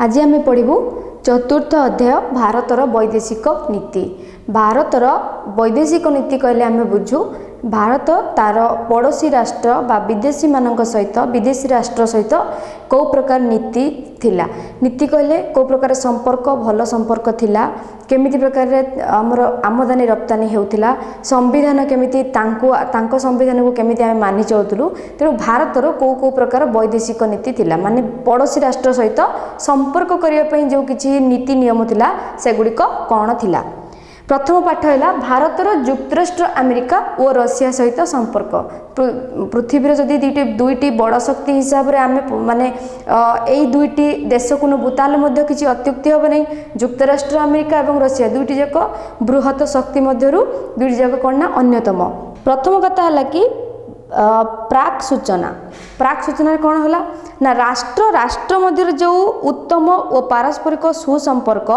आज आम पढ़ू चतुर्थ अध्याय भारतर वैदेशिक नीति। भारतर वैदेशिक नीति कहले आम बुझू भारत तार पड़ोसी राष्ट्र बा विदेशी मानक सहित विदेशी राष्ट्र सहित कौ प्रकार नीति थिला। नीति कहले कौ प्रकार संपर्क भल संपर्क थिला, केमिति प्रकार आमर आमदानी रप्तानी हेउथिला, संविधान केमिति तांको संविधान को केमिति आमे मानि चलुथुलु। तेणु भारतर कौ कौ प्रकार वैदेशिक नीति थिला, माने पड़ोसी राष्ट्र सहित संपर्क करिया पई जो किछि नीति नियम थिला सेगुडिक कोन थिला। प्रथम पाठ है भारतर युक्तराष्ट्र अमेरिका और रशिया सहित संपर्क। पृथ्वी जदि दुईटी बड़ शक्ति हिसाब से आम माने यही दुईटी देश को नबू ताले किसी अत्युक्ति हम नहीं। युक्तराष्ट्र अमेरिका और रशिया दुईटी जाक बृहत शक्ति मध्यरु दुईटी जाक कौन ना अन्यतम। प्रथम कथा है कि प्राक सूचना कौन है ना राष्ट्र राष्ट्र मध्य जो उत्तम और पारस्परिक सुसंपर्क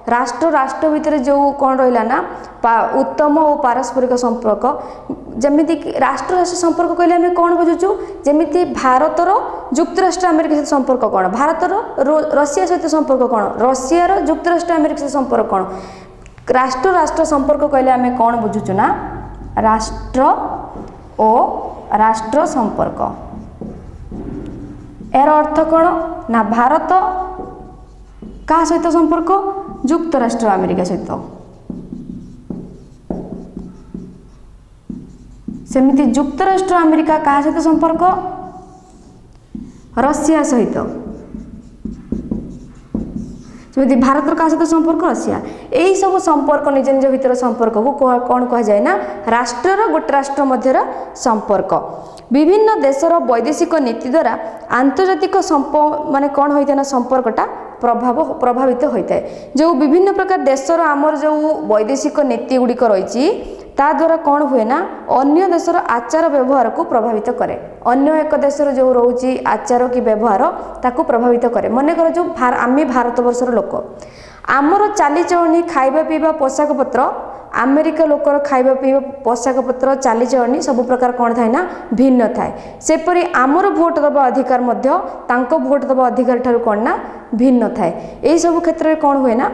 राष्ट्र राष्ट्र भितर जो कौन रहा ना उत्तम और पारस्परिक संपर्क जमीती राष्ट्र राष्ट्र संपर्क कहले आम कौन बुझुचु जमीती भारतर युक्तराष्ट्र अमेरिका सहित संपर्क कौन, भारतर रशिया सहित संपर्क कौन, रशियार युक्तराष्ट्र अमेरिका सहित संपर्क कौन। राष्ट्र राष्ट्र संपर्क कहले आम कौन बुझुचु ना राष्ट्र और राष्ट्र संपर्क। यार अर्थ कौन ना भारत क्या सहित संपर्क युक्तराष्ट्र अमेरिका सहित, सेमिति युक्तराष्ट्र अमेरिका क्या सहित संपर्क रशिया सहित, सेमिति भारत क्या सहित संपर्क रशिया। यही सब संपर्क निज निज भीतर संपर्क को कौन कह जाए ना राष्ट्र गोटे राष्ट्र मध्यर संपर्क। विभिन्न देशर वैदेशिक नीति द्वारा आंतर्जातिक माने कौन होता है ना संपर्कटा प्रभावित होता है। जो विभिन्न प्रकार देशर आमर जो वैदेशिक नीति गुड़िक रही ता द्वारा कौन हुए ना अन्य देशर आचार व्यवहार को प्रभावित करे। अन्य एक देशर जो रोची आचार कि व्यवहार ताको प्रभावित करे। मन कर जो आम भारत वर्षर लोक आमर चालीचलनी खाइबा पीवा पोशाक पत्र अमेरिका लोकर खाइबा पीवा पोशाक पत्र चालीचलनी सब प्रकार कौन थाए ना भिन्न थाए। सेपरी आमर भोट दबा अधिकार मध्य तांको भोट दबा अधिकार ठारू कौन ना भिन्न थाए। यही सब क्षेत्र में कौन हुए ना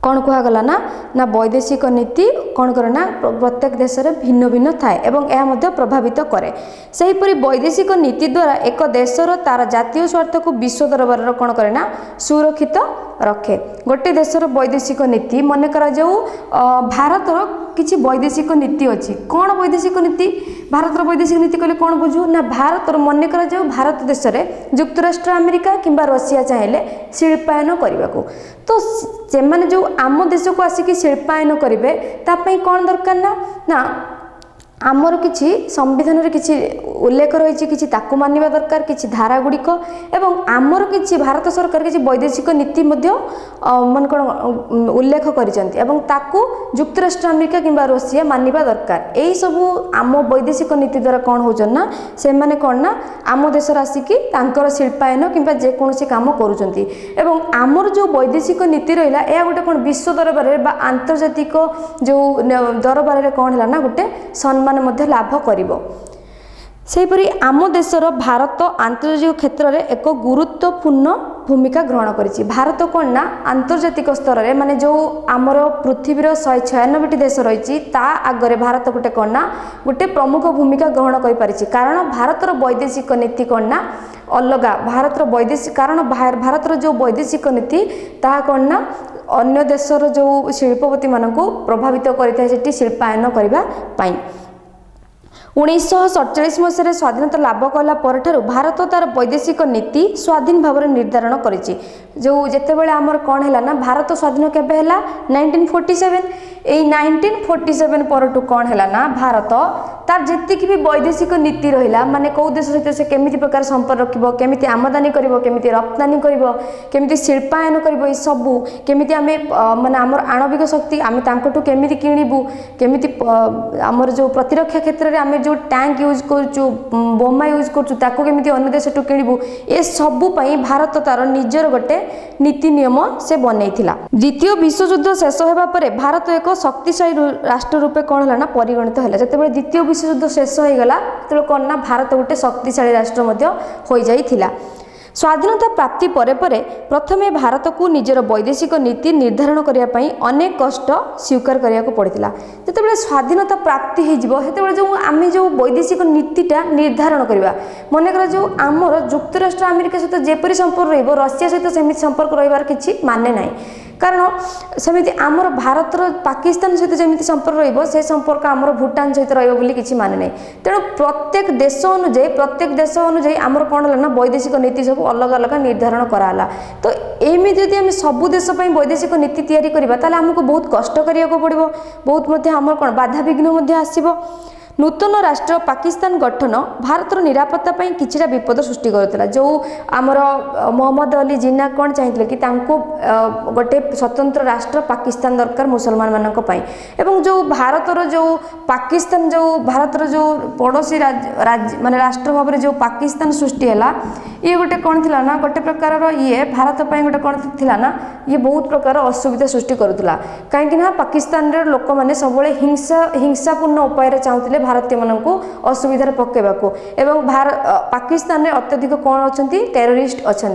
कौन कहगला ना ना वैदेशिक नीति कौन करे ना प्रत्येक देश में भिन्न भिन्न थाए एवं यह मध्य प्रभावित करे। सेहीपरि वैदेशिक नीति द्वारा एक देशर तार जातीय स्वार्थ को विश्व दरबार कौन करे ना सुरक्षित रखे। गोटे देशर वैदेशिक नीति मन करा जाऊ भारतर किछि वैदेशिक नीति अच्छी कौन वैदेशिक नीति भारतर वैदेशिक नीति कहले कौन बुझू ना भारतर मन करा जाऊ भारत देश में युक्तराष्ट्र अमेरिका किंबा रशिया चाहेले शिल्पायन करने को तो से माने जो आम देश को आसिक शिल्पायन करेंगे तापाई कौन दरकार ना आमर किछि संविधान रे किछि उल्लेख रही कि ताकू मानिबा दरकार किछि धारा गुड़िक एवं आमर किछि भारत सरकार किछि वैदेशिक नीति मध्य मन कौन उल्लेख करिसेंति एवं ताकू युक्तराष्ट्र अमेरिका किंबा रशिया मानिबा दरकार। यही सब आम वैदेशिक नीति द्वारा कौन होचन ना से माने कौन ना आम देश आसिकी तांकर शिल्पायन किंबा जेकोसी काम करूचंती एवं आमर जो वैदेशिक नीति रहिला या गोटे कौन विश्व दरबार बा आंतर्जातिक जो दरबार रे कौन हला ना गोटे सम्मान मध्य लाभ करिवो। सेहीपरि आम देशर भारत आंतर्जातिक क्षेत्र में एक गुरुत्वपूर्ण भूमिका ग्रहण करिछि। भारत कौन ना आंतर्जातिक स्तर में माने जो आमर पृथ्वीर 196 देश रही ता आगरे भारत गोटे कौन ना गोटे प्रमुख भूमिका ग्रहण कर पारिछि। कारण भारतर वैदेशिक नीति कौन ना अलगा भारतर वैदेशिक कारण भारतर जो वैदेशिक नीति ता कौन ना अन्य देशर जो शिल्पपति मानक प्रभावित करते शिल्पायन करने। 1947 मसीह स्वाधीनता लाभ कला पर भारत तार वैदेशिक नीति स्वाधीन भाव में निर्धारण करिछि। जो जेतेबेले आमर कौन है ना भारत स्वाधीन केबे हैला 1947 एई 1947 परटू कौन है ना भारत तार जेतिक भी वैदेशिक नीति रहिला माने कौ देश सहित से केमिति प्रकार संपर्क रखिबो केमिति आमदानी करिवो केमिति रप्तानी करिवो केमिति शिल्पायन करिवो ए सबु केमिति आमे माने आमर आणविक शक्ति आमे तांकटू केमिति किनिबु केमिति आमर जो प्रतिरक्षा क्षेत्र रे आमे जो टैंक यूज करचु बोमा यूज करचु ताको केमिति अन्य देश टू किनिबु ए सबु पई भारत तार निजर गोटे नीति नियम से बनैथिला। द्वितीय विश्व युद्ध शेष होबा परे भारत एक शक्तिशाली राष्ट्र रूपे कौन है ना परिगणित है। जितेबाला द्वितीय विश्व युद्ध शेष हो गला तो कौन ना भारत गोटे शक्तिशाली राष्ट्र मध्य हो जाइथिला। स्वाधीनता प्राप्ति परे परे प्रथमे भारत को निजर वैदेशिक नीति निर्धारण करने अनेक कष्ट स्वीकार करने को पड़ता। जिते स्वाधीनता प्राप्ति होते जो आम जो वैदेशिक नीतिटा निर्धारण करवा मनकर जो आमर जुक्तराष्ट्र अमेरिका सहित जेपरी संपर्क रशिया सहित सेमती संपर्क रही किसी माने ना कारण सेमती आमर भारतर पाकिस्तान सहित जमी संपर्क से संपर्क आमर भूटान सहित रही माने ना तेणु प्रत्येक देश अनुଯାयी आमर कौन है ना वैदेशिक नीति सब अलग अलग निर्धारण कराला। तो एमि जदि आम सबु देश वैदेशिक नीति तैयारी करबा ताले हमको बहुत कष्ट करिया को पड़िबो बहुत मध्य आमर कौन बाधा विघ्न मध्य आसीबो। नूतन राष्ट्र पाकिस्तान गठन भारतर निरापत्ता ପାଇଁ किछिटा विपद सृष्टि करुला। जो आमर मोहम्मद अली जिन्ना कौन चाहिए कि तांको गोटे स्वतंत्र राष्ट्र पाकिस्तान दरकार मुसलमान मानक पई एवं जो भारतर जो पाकिस्तान जो भारतर जो पड़ोसी राज्य माने राष्ट्र भाव जो पाकिस्तान सृष्टि है ये गोटे कौन थिला ना गोटे प्रकार ये भारत पई गोटे कौन थिला ना ये बहुत प्रकार असुविधा सृष्टि करुला कहीं ना पाकिस्तान रे लोक माने सबले हिंसापूर्ण उपाय चाहूले भारतीय मानक असुविधार पकेबाको एवं पाकिस्तान रे अत्यधिक कौन अच्छा टेररिस्ट अच्छा।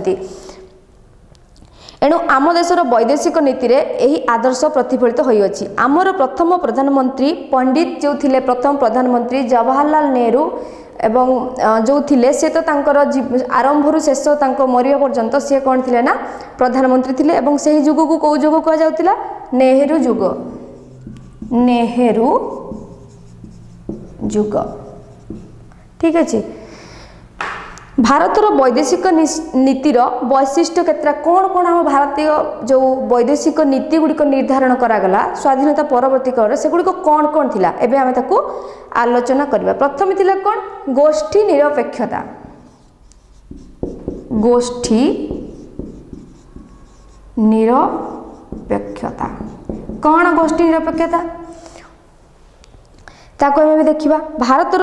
एणु आम देशर वैदेशिक नीति रे यही आदर्श प्रतिफलित होइअछि। आमर प्रथम प्रधानमंत्री पंडित जो थिले प्रथम प्रधानमंत्री जवाहरलाल नेहरू एवं जो थिले से तो तांकर आरंभरू शेष तांको मरिया पर्यंत सी कौन थिले ना प्रधानमंत्री थिले एवं सही जुग को कौ जुग कह जाउतिला नेहरू जुग नेहरू जुग ठीक अच्छे। भारतर वैदेशिक नीतिर वैशिष्ट्य केतरा कौन कौन आम भारतीय जो वैदेशिक नीति गुड़िक निर्धारण करागला स्वाधीनता परवर्ती काल से गुड़िक कौन कौन थिला एबे आमे ताकू आलोचना करबा। प्रथम थिला कौन गोष्ठी निरपेक्षता गोष्ठी निरपेक्षता कौन गोष्ठी निरपेक्षता ताको आमे देखिबा। भारतर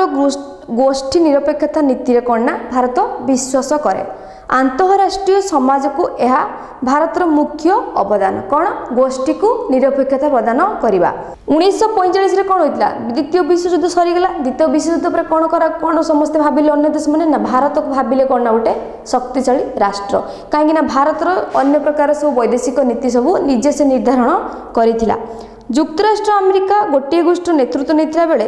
गोष्ठी निरपेक्षता नीति रे कौन ना भारत विश्वास करे आंतरराष्ट्रीय समाज को यह भारतर मुख्य अवदान कौन गोष्ठी को निरपेक्षता प्रदान करवा। 1945 रे कौन होइतला द्वितीय विश्व युद्ध सरीगला द्वितीय विश्व युद्ध पर कौन समस्त भाविले अन्य देश माने ना भारत को भाविले कौन ना गोटे शक्तिशाली राष्ट्र कहीं ना भारतर अन्य प्रकार सब वैदेशिक नीति सब निजे से निर्धारण करिथिला। जुक्तराष्ट्र अमेरिका गोटे गोष्ठी नेतृत्व नहीं बेले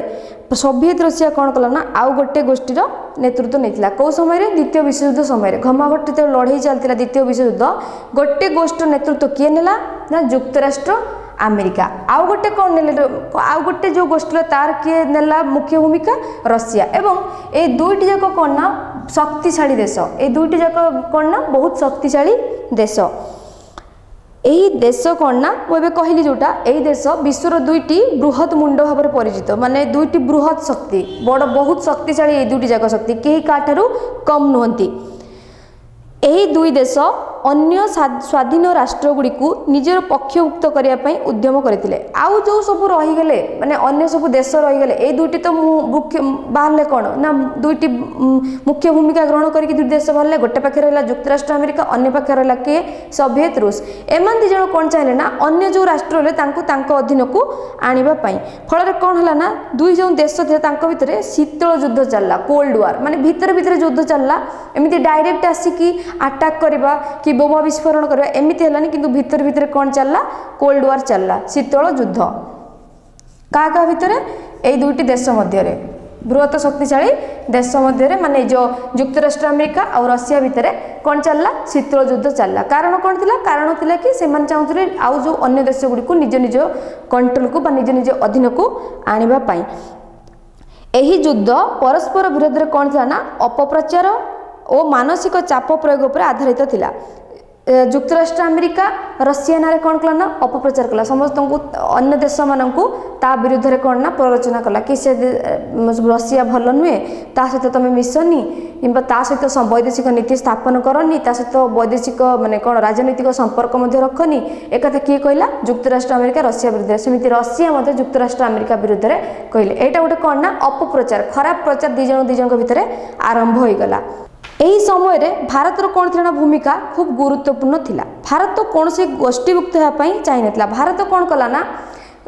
सोवियत रशिया कौन कला ना आउ गोटे गोष्ठीर नेतृत्व नहीं कौ समय द्वितीय विश्वयुद्ध समय घमाघट लड़ाई चलता द्वितीय विश्वयुद्ध गोटे गोष्ठी नेतृत्व किए नेला ना जुक्तराष्ट्र अमेरिका आउ गोटे कौन ने आउ गोटे जो गोष्ठी तार किए नेला मुख्य भूमिका रशिया एवं ए दुईटी जाक कौन ना शक्तिशाली देश ए दुईटी जाक कौन ना बहुत शक्तिशाली देश। यही देश कौन ना मुझे कहली जोटा यही देश विश्वर दुईटी बृहत मुंड भाव में परिचित माने दुईटी बृहत शक्ति बड़ बहुत शक्तिशाली ये दुईटी जाक शक्ति कहीं काठारू कम नुहंती। यही दुई देश अन्य स्वाधीन राष्ट्र गुड़ी को निजर पक्षभुक्त करने उद्यम करते आउ जो सब रहीगले माने अन्य सब देश रहीगले ये दुईटी तो मुख्य बाहर कौन ना दुईटी मुख्य भूमिका ग्रहण करके दुई देश बाहर गोटे पाखे रहा जुक्तराष्ट्र अमेरिका अन्य पाखे रहा किए सोवियत रूस एम दी जन कौन चाहिए ना अन्य जो राष्ट्र रहे अधीन को आने फल कौन है ना दुई जो देश थे भितर शीतल युद्ध चलला कोल्ड वार माने भितर भितर युद्ध चलला एमती डायरेक्ट आसिकी अटैक करवा कि बोमा विस्फोरण करवा एमती है किंतु भितर भितर कौन चलला कोल्ड वार चलला शीतल युद्ध क्या भितर यही दुईटी देश मध्य बृहत शक्तिशाली देश मध्य माने जो जुक्तराष्ट्र अमेरिका और रशिया भितर कौन चलला शीतल युद्ध चलला कारण कौन थिला कारण थिला कि सेमान चाहूले आउ जो अन्य देश गुड़ी को निज निज कंट्रोल को निज निज अधीन को आनिबा पाई। एही युद्ध परस्पर विरोध रे कौन थिला ना अपप्रचार और मानसिक चाप प्रयोग पर आधारित थिला। जुक्तराष्ट्र अमेरिका रशिया नारे कौन कला ना अपप्रचार कला समस्त अन्य देश मानक ता विरुद्ध रे कौन ना प्ररोचना कला कि से रशिया भल नुहे ता सहित तुम मिशनी कि ता सहित वैदेशिक नीति स्थापन करनी ता सहित वैदेशिक माने कौन राजनीतिक संपर्क रखनी एक किए कहला जुक्तराष्ट्र अमेरिका रशिया विरुद्ध सेमती रशिया जुक्तराष्ट्र अमेरिका विरुद्ध कहले एटा गोटे कौन ना अपप्रचार खराब प्रचार दिजन भितर आरंभ हो गला। यही समय रे भारतर कौन थी भूमिका खूब गुरुत्वपूर्ण थिला। भारत कौन से गोष्ठीभुक्त होगापी चाहिए भारत कौन कला ना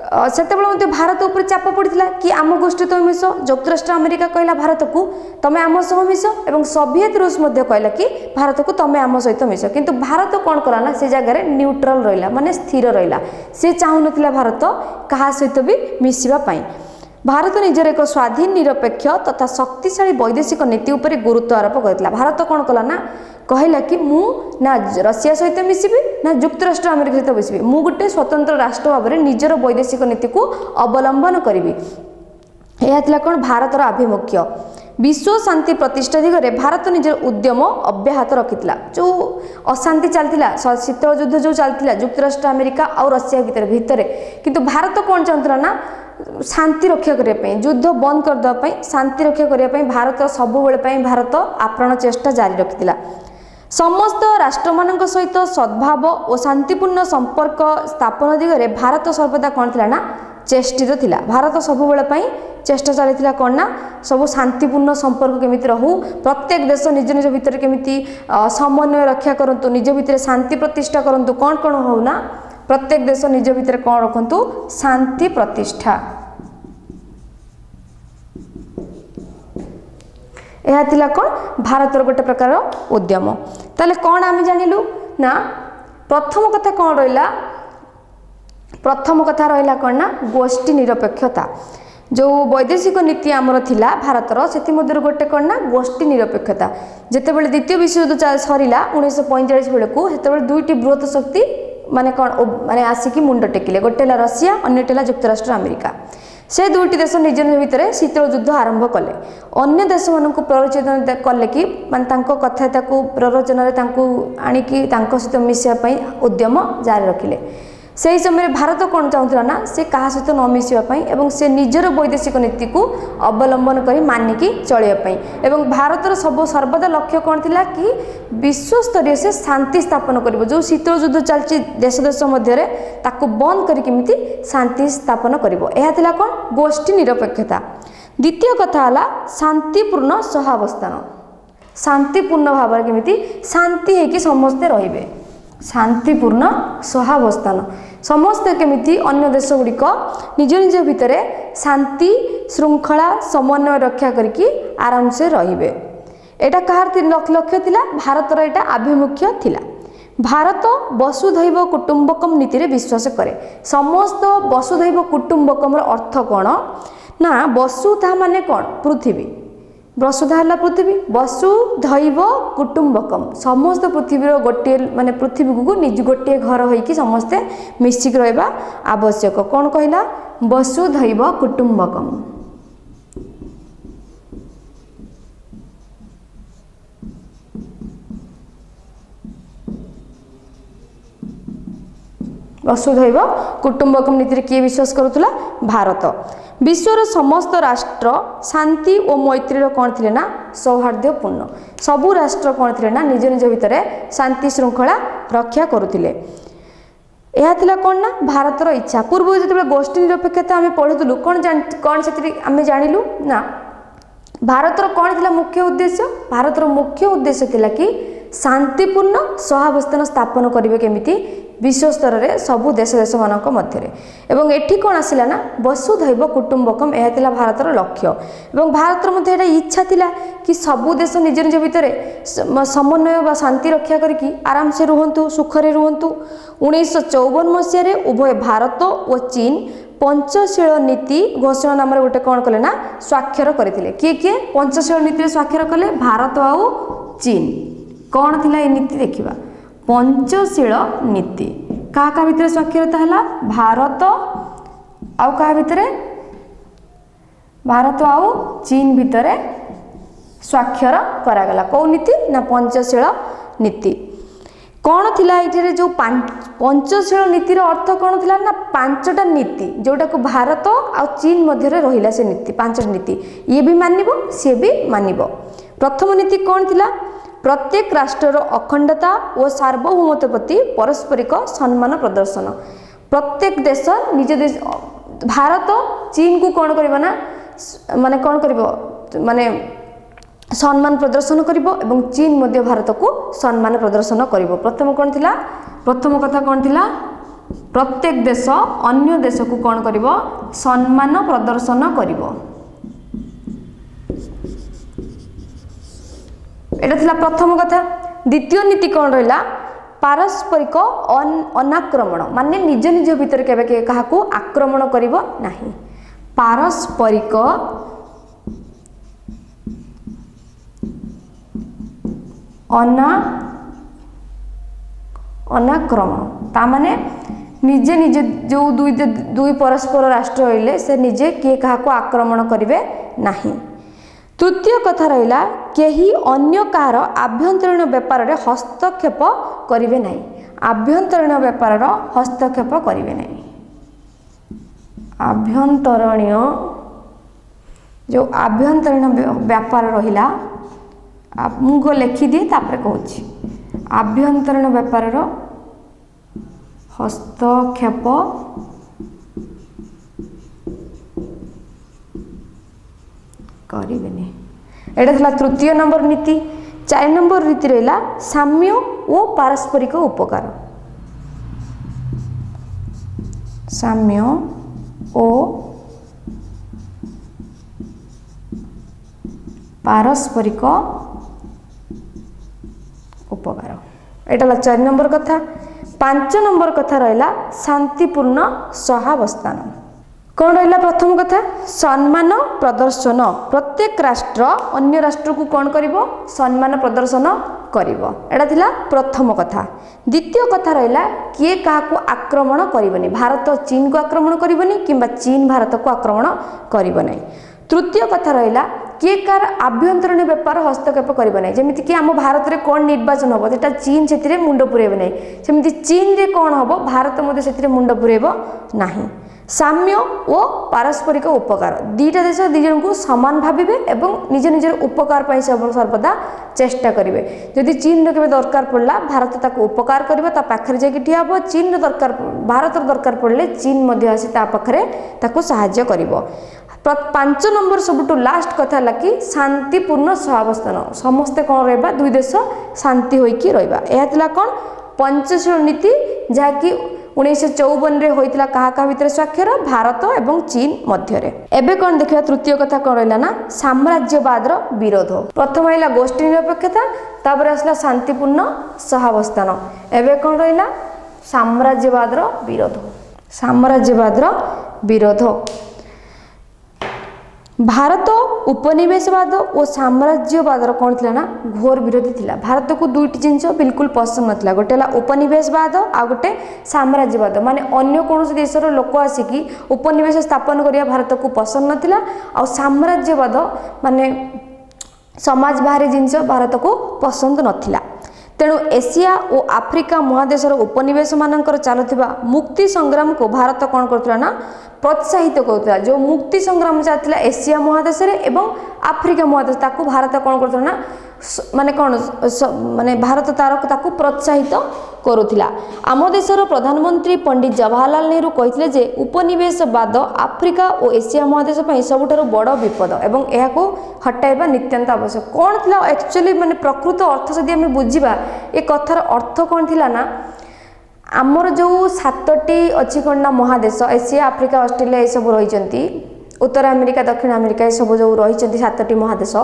से भारत उपर चाप पड़ता कि आम गोष्ठी तुम मिस। युक्तराष्ट्र अमेरिका कहला भारत को तुम आम सह मिस और सोवियत रूस कहला कि भारत को तुम आम सहित मिस। किंतु भारत कौन कला ना से जगह न्यूट्रल रहा माने स्थिर रहा। सी चाहू ना भारत क्या सहित भी मिसापी। भारत निजर एक स्वाधीन निरपेक्ष तथा शक्तिशाली वैदेशिक नीति उपर गुरुत्व आरोप करता। भारत कौन कला ना कहला कि मु ना रशिया सहित मिसबी ना युक्तराष्ट्र अमेरिका सहित मिसबी। मु गोटे स्वतंत्र राष्ट्र भाव में निजर वैदेशिक नीति को अवलंबन करी। यह थिला कौन भारतर आभिमुख्य। विश्व शांति प्रतिष्ठा दिगरे भारत निजर उद्यम अब्याहत रखिथिला। जो अशांति चलतिला शीतल युद्ध जो चलतिला युक्तराष्ट्र अमेरिका और रशिया भितर किंतु भारत कौन चाहूला ना शांति रक्षा करने, युद्ध बंद करदेवाई, शांति रक्षा करने भारत सब बेले भारत आप्राण चेष्टा जारी रखिथिला। समस्त राष्ट्र मान सहित सद्भाव और शांतिपूर्ण संपर्क स्थापन दिगरे भारत सर्वदा कौन थिला ना चेष्टित थिला। भारत सब बेले चेष्टा चली कौन ना सब शांतिपूर्ण संपर्क केमिति रहू, प्रत्येक देश निज निज भितर केमिति समन्वय रक्षा करंतु, निज भितर शांति प्रतिष्ठा करंतु। कौन कौन हो ना प्रत्येक देश निज भितर कौन रखंतु शांति प्रतिष्ठा। यह थिला कौन भारतर गोटे प्रकार उद्यम। ताले कौन आम जानिलु ना प्रथम कथा कौन रहिला, प्रथम कथा रहिला कौन ना गोष्ठी निरपेक्षता। जो वैदेशिक नीति आमर थिला भारतर से गोटे कौन ना गोष्ठी निरपेक्षता। जितेबाला द्वितीय विश्वयुद्ध सरीला 1945 बेलू से दुईटी बृहत शक्ति माने कौन माने आसिकी मुंड टेकिले। गोटे रशिया अन्यटे युक्तराष्ट्र अमेरिका। से दुईटी देश निज निज भितर शीतल युद्ध आरंभ कले। अन्य देश मान प्ररोचना कले कि माने कथा प्ररोचन आणिकी सहित मिसापी उद्यम जारी रखिले। से ही समय भारत कौन चाहूला ना से क्या सहित न मिसापी एवं से निजर वैदेशिक नीति को अवलंबन कर मानिकी चलवाई। एवं भारतर सब सर्वदा लक्ष्य कौन थिला कि विश्व स्तरीय से शांति स्थापन कर। जो शीतल युद्ध चलती देश देश मध्य ताकू बंद कर शांति स्थापन कर। यह कौन गोष्ठी निरपेक्षता। द्वितीय कथा है शांतिपूर्ण सहावस्थान। शांतिपूर्ण भाव में केमिति शांति होकि समस्ते रहिबे। शांतिपूर्ण सहावस्थान समस्ते केमिति अन्य देश गुड़िक निज निज भितर शांति श्रृंखला समन्वय रक्षा करके आराम से रहिबे। एटा कहार लक्ष्य थिला भारतर एटा आभिमुख्य थिला। भारत वसुधैव कुटुंबकम नीति रे विश्वास करे। समस्त वसुधैव कुटुंबकम अर्थ कौन ना वसुधा माने कौन पृथ्वी। वसुधा है पृथ्वी, वसुधैव कुटुंबकम समस्त पृथ्वी गोटे माने पृथ्वी को निज गोटे घर होइकी समस्ते मिशिक रहिबा आवश्यक। कौन कहला वसुधैव कुटुंबकम। वसुधैव कुटुंबकम नीति किए विश्वास करुला भारत। विश्वर समस्त राष्ट्र शांति और मैत्री कौन थे ना सौहार्दपूर्ण। सबू राष्ट्र कौन थे ना निज निज भितर शांति श्रृंखला रक्षा करुले। यह थिला कौन ना भारतर इच्छा। पूर्व जो गोष्ठी निरपेक्षता आम पढ़ुलु कौन से आम जानलु ना भारतर कौन थिला मुख्य उद्देश्य। भारतर मुख्य उद्देश्य थिला कि शांतिपूर्ण सहावस्थान स्थापन करेंगे केमिति विश्व स्तर में सबू देश देश मानक मध्य। एवं एठी कौन आसिला ना वसुधैव कुटुंबकम यह थिला भारतर लक्ष्य। एवं भारतर मध्य एटा इच्छा थिला कि सबू देश निज निज भितर समन्वय व शांति रक्षा करके आराम से रुहंतु सुखरे रुहंतु। 1954 मसीह उभय भारत और चीन पंचशील नीति घोषणा नाम गोटे कौन कले ना स्वाक्षर करथिले। किए किए पंचशील नीति स्वाक्षर कले भारत आउ चीन। कौन थिला ए नीति देखिबा पंचशील नीति क्या भितर स्वाक्षरता है भारत आउ क्या भितर भारत आउ चीन भितर स्वाक्षर करागला। कौ नीति ना पंचशील नीति। कौन थिला ये जो पंचशील नीतिर अर्थ कौन थिला ना पांचटा नीति जोटा को भारत आउ चीन मध्य रहिला से नीति पांचटा नीति ये भी मानिबो सी भी मानिबो। प्रथम नीति कौन थिला प्रत्येक राष्ट्र अखंडता और सार्वभौमत्व प्रति पारस्परिक सम्मान प्रदर्शन। प्रत्येक देश निज देश भारत चीन को कौन करबो ना माने कौन करबो माने सम्मान प्रदर्शन करिबो एवं चीन मध्य भारत को सम्मान प्रदर्शन करिबो। प्रथम कौन थिला प्रथम कथा कौन थिला प्रत्येक देश अन्य देश को कौन करिवो सम्मान प्रदर्शन करिवो। एटा थिला प्रथम कथा। द्वितीय नीति कौन रहिला पारस्परिक अनाक्रमण माने निज निज भितर केबे के काहाकू आक्रमण करिवो नाही। पारस्परिक अनाक्रमण ता माने निजे निजे जो दुई परस्पर राष्ट्र रहिले से निजे किए काहाकू आक्रमण करिवे नाही। तृतीय कथा रहिला केही अन्य कार आभ्यंतरीण व्यापार रे हस्तक्षेप करिवे नाही। आभ्यंतरीण व्यापार रो हस्तक्षेप करिवे नाही। आभ्यंतरीण जो आभ्यंतरीण व्यापार रहिला मुझे लिखि दिए तापर कहूँ आभ्यंतरीण व्यापार हस्तक्षेप करें। एटा था तृतीय नंबर नीति। 4 नंबर नीति रहा साम्य और पारस्परिक उपकार। साम्य और पारस्परिक उपकार एटा 4 नंबर कथा। 5 नंबर कथा रहा शांतिपूर्ण सहावस्थान। कौन रहा प्रथम कथा सम्मान प्रदर्शन। प्रत्येक राष्ट्र अन्य राष्ट्र को कौन करिवो सम्मान प्रदर्शन करिवो। एटा थिला प्रथम कथा। द्वितीय कथा रहा किए काहाकू आक्रमण करिवनी। भारत चीन को आक्रमण करिवनी किंबा चीन भारत को आक्रमण करिवो नहीं। तृतीय कथा रहा किए कार आभ्यंतरीण व्यापार हस्तक्षेप करिवो नहीं। जेमिति कि आम भारत रे कोन निर्वाचन होबो सेटा चीन सेतिरे मुंड पुरेबो नहीं। सेमिति चीन रे कोन होबो भारत मध्ये सेतिरे मुंड पुरेबो नहीं। साम्य और पारस्परिक उपकार दीटा देश दी जन को समान भाविबे एवं निज निजर उपकार पाई सर्वदा चेष्टा करिवे। जदि चीन रे केबे दरकार पड़ला भारत ताको उपकार करिवो ता पाखरे जे ठिया हबो। चीन रे दरकार भारत रे दरकार पड़ले चीन मध्ये आसी ता पाखरे ताको सहाय्य करिवो। 5 नंबर सबुठ लास्ट कथा है कि शांतिपूर्ण सहावस्थान। समस्ते कौन रहा दुई देश शांति होइकी रहिबा। यह थिला कौन पंचशील नीति जहाँकि 1954 रे होइतिला काहा भितर स्वाक्षर भारत एवं चीन मध्य रे। एबे कौन देखिबा तृतीय कथा कौन रहा ना साम्राज्यवाद विरोध। प्रथम आइला गोष्ठी निरपेक्षता तापर आसला शांतिपूर्ण सहावस्थान। एबे कौन रहा साम्राज्यवाद विरोध। साम्राज्यवाद विरोध भारत उपनिवेशवाद और साम्राज्यवाद कौन थी ना घोर विरोधी थिला। भारत को दुईटी जिनस बिल्कुल पसंद नथिला। गोटे है उपनिवेशवाद आ गोटे साम्राज्यवाद माने अन्य कौन देशर लोक आसिकी उपनिवेश स्थापन करिया भारत को पसंद नथिला। आ साम्राज्यवाद माने समाज बाहरी जिनस भारत को पसंद नथिला। तेणु एशिया और आफ्रिका महादेशर उपनिवेश मानकर चलुवा मुक्ति संग्राम को भारत कौन करथुला ना प्रोत्साहित करथुला। जो मुक्ति संग्राम चलता एशिया महादेश एवं आफ्रिका महादेश ताकू भारत कौन करथुला ना माने कौन माने भारत तार ताकू प्रोत्साहित करुथिला। आम देशर प्रधानमंत्री पंडित जवाहरलाल नेहरू कहते जे उपनिवेशवाद आफ्रिका और एशिया महादेश पर सबुठारु बड़ विपद एवं यह हटाइबा नित्यंत आवश्यक। कौन थिला एक्चुअली माने प्रकृत अर्थ जदि आम बुझा ये कथार अर्थ कौन थिला ना आमर जो 7टी अच्छी कौन ना महादेश एशिया आफ्रिका ऑस्ट्रेलिया ये सब रही उत्तर अमेरिका दक्षिण अमेरिका ये सब जो रही 7टी महादेश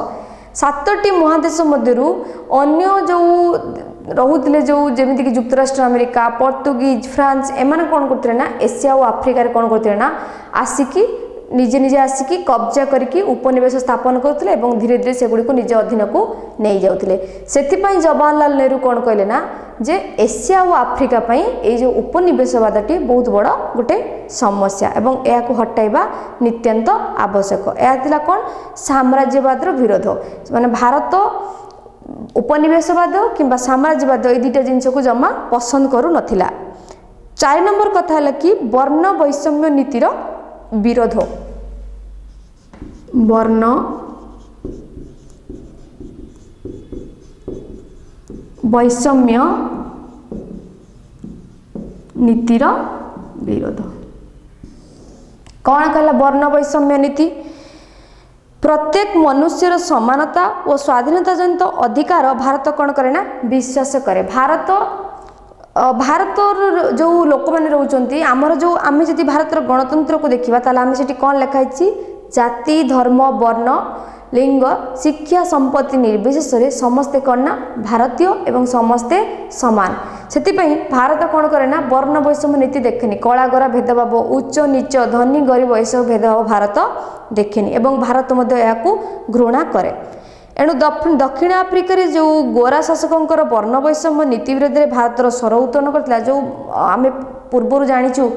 7टी महादेश मध्यरु अन्य जो रोते जो जमीक युक्तराष्ट्र अमेरिका पोर्तुगीज फ्रांस एमाने कौन करते ना एशिया और आफ्रिका कौन करते ना आसिकी निजे निजे आसिकी कब्जा करके उपनिवेश स्थापन करते धीरे धीरे सेगुड़ी को निज अधीन को नहीं जाते। से जवाहरलाल नेहरू कौन कहले ना जे एशिया और आफ्रिका ये जो उपनिवेशवादटी बहुत बड़ गोटे समस्या एवं यह हटाइबा नित्यंत आवश्यक। यह कौन साम्राज्यवाद विरोध माने भारत उपनिवेशवाद किंबा साम्राज्यवाद ये दुईटा जिनस को जमा पसंद करू नथिला। 4 नंबर कथा है कि वर्ण वैषम्य नीतिर विरोध। वर्ण वैषम्य नीतिर विरोध। कौन कहला वर्ण वैषम्य नीति प्रत्येक मनुष्यर समानता और स्वाधीनता जनित अधिकार भारत कौन करे ना विश्वास करे। भारत ଭାରତର ଯେଉଁ ଲୋକମାନେ ରହୁଛନ୍ତି ଆମର ଯେଉଁ ଆମେ ଯଦି ଭାରତର ଗଣତନ୍ତ୍ରକୁ ଦେଖିବା ତାହେଲେ ଆମେ ସେଠି କ'ଣ ଲେଖା ହେଇଛି ଜାତି ଧର୍ମ ବର୍ଣ୍ଣ लिंग शिक्षा संपत्ति निर्विशेष समस्ते कौन ना भारतीय एवं समस्ते समान से भारत कौन करे ना वर्ण वैषम्य नीति देखेनि कला गोरा भेदभाव उच्च नीच धनी गरीब यह भेदभाव भारत देखेनि एवं भारत घृणा करे। एणु दक्षिण आफ्रिकार जो गोरा शासकों वर्ण वैषम्य नीति विरोध में भारतर स्वर उत्तोलन करता जो आम पूर्व जाचु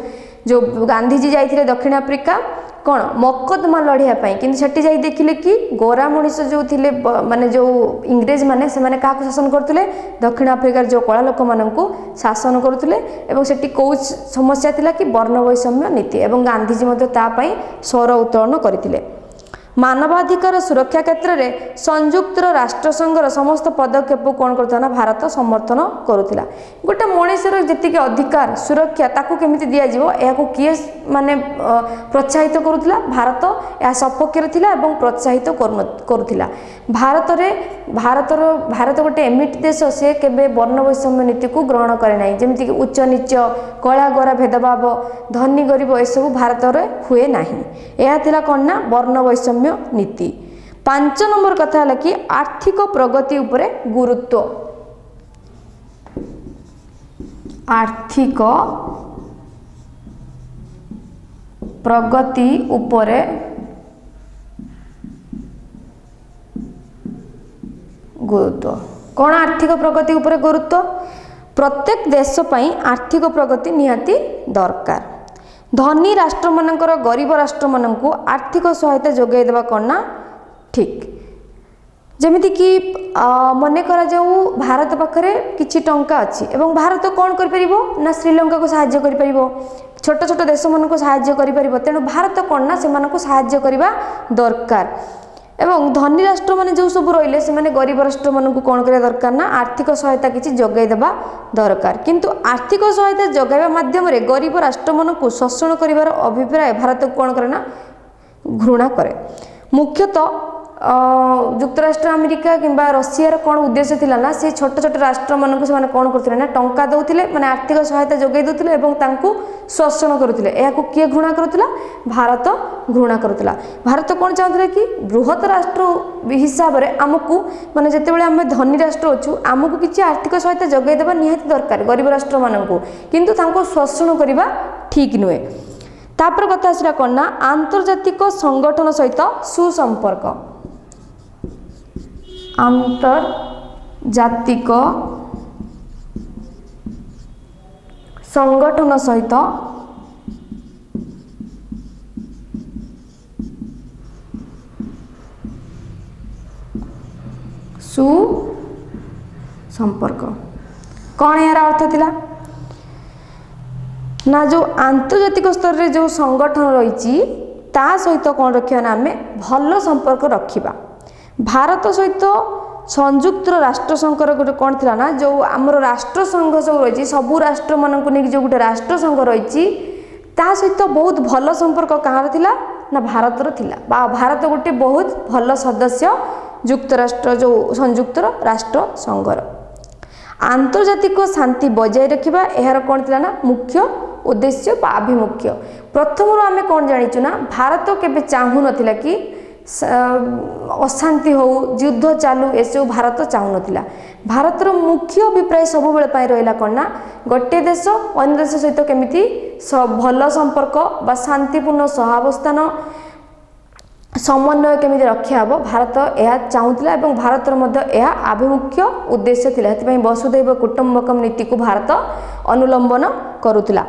जो गांधीजी जाते दक्षिण आफ्रिका कौन मकदमा लड़ाई कि जाई देखिले कि गोरा मनीष जो थिले माने जो इंग्रेज माने से माने काको शासन करथुले दक्षिण आफ्रिकार जो कला लोक माननकु शासन करथुले एवं सेठी को समस्या थिला कि वर्ण वैषम्य नीति एवं गांधीजी मध्ये ता पई स्वर उत्तोलन करथिले। मानवाधिकार सुरक्षा क्षेत्र में संयुक्त राष्ट्र संघर समस्त पदक्षेप कौन करता ना भारत समर्थन करुला। गोटे मनीषर जी अधिकार सुरक्षा ताकू केमिति दिया जिवो एहाकू किए माने प्रोत्साहित करुला भारत या सपक्ष थिला एवं प्रोत्साहित करुला। भारत गोटे एमिट देश से केबे वर्ण वैषम्य नीति को ग्रहण करे नाही जेमिति कि उच्च नीच कला गोरा भेदभाव धनी गरीब ए सब भारत रे हुए नाही। एहा थिला कोन ना वर्ण वैषम्य नीति। 5 नंबर कथा है कि आर्थिक प्रगति उपरे गुरुत्व। आर्थिक प्रगति उपरे गुरुत्व। कौन आर्थिक प्रगति उपरे गुरुत्व? प्रत्येक देश पई आर्थिक प्रगति निहाती दरकार। धनी राष्ट्र मानकर गरीब राष्ट्र मानक आर्थिक सहायता जोगाई देवा कौन ना ठीक। जमिति कि मन करा जाऊ भारत पाखरे किछि टंका अछि एवं भारत कौन कर परिबो ना श्रीलंका को सहायता कर परिबो छोट छोट देश मानक सहायता कर परिबो। तेणु भारत कौन ना से मानक सहायता करबा दरकार एवं धनी राष्ट्र माने जो सब रहिले से माने गरीब राष्ट्र मानक कौन करिया दरकार ना आर्थिक सहायता किछि जोगाई देबा दरकार। किंतु आर्थिक सहायता जोगाइबा माध्यम रे गरीब राष्ट्र मानक शोषण करिवार अभिप्राय भारत कौन करे ना घृणा करे। मुख्यतः युक्तराष्ट्र अमेरिका किंबा रशियार कौन उद्देश्य थिला ना से छोट छोट राष्ट्र मानक से माने कौन करथिले ना टंका दउथिले माने आर्थिक सहायता जोगाई दउथिले एवं तांकू शोषण करुथिले। एहाकू किए घृणा करुथिला? भारत घृणा करुथिला। भारत कौन चाहथिले कि बृहत राष्ट्र हिसाब रे आमकू माने जेतेबेले आमे धनी राष्ट्र अछु आमकू किछि आर्थिक सहायता जोगाई देबा निहाती दरकार गरीब राष्ट्र मानकू किंतु तांको शोषण करिबा ठीक नुहे। तापर कथा आसिला कोन ना आंतर्जातिक संगठन सहित सुसंपर्क। आंतर्जातिक संगठन सहित सुसंपर्क कौन यार अर्थ थिला ना जो आंतर्जातिक स्तर रे जो संगठन रही ता सहित कौन रखिया ना आमे भल संपर्क रखिबा। भारत सहित संयुक्त राष्ट्र संघर गोटे कौन थिला ना जो आमर राष्ट्र संघ सब रही सबू राष्ट्र मानक नहीं जो गोटे राष्ट्र संघ रही ता सहित बहुत भल संपर्क कहार थिला ना भारतर थिला बा भारत गोटे बहुत भल सदस्य युक्त राष्ट्र जो संयुक्त राष्ट्र संघर। आंतर्जातिक शांति बजाय रखिबा एहार कौन थिला ना मुख्य उद्देश्य बा अभिमुख्य। प्रथम आम कौन जानिचु ना भारत केबे चाहू नथिला कि अशांति हो युद्ध चालू एसबू भारत चाहू नथिला। भारतर मुख्य अभिप्राय सब बेले पाई रहिला कोन ना गोटे देश अन्य देश सहित केमिति भल संपर्क बा शांतिपूर्ण सहावस्थान समन्वय केमिति रखा हबो भारत यह चाहूला एवं भारतर मध्य यह आभिमुख्य उद्देश्य थिला। हेतु वसुधैव कुटुंबकम नीति को भारत अनुलंबन करुला।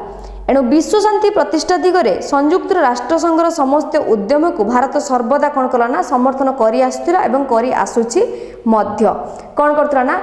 एणु विश्व शांति प्रतिष्ठा दिगरे संयुक्त राष्ट्र संघर समस्त उद्यम को भारत सर्वदा कौन कला ना समर्थन करी आसुथिला एवं करी आसुछि मध्य। कौन करथला ना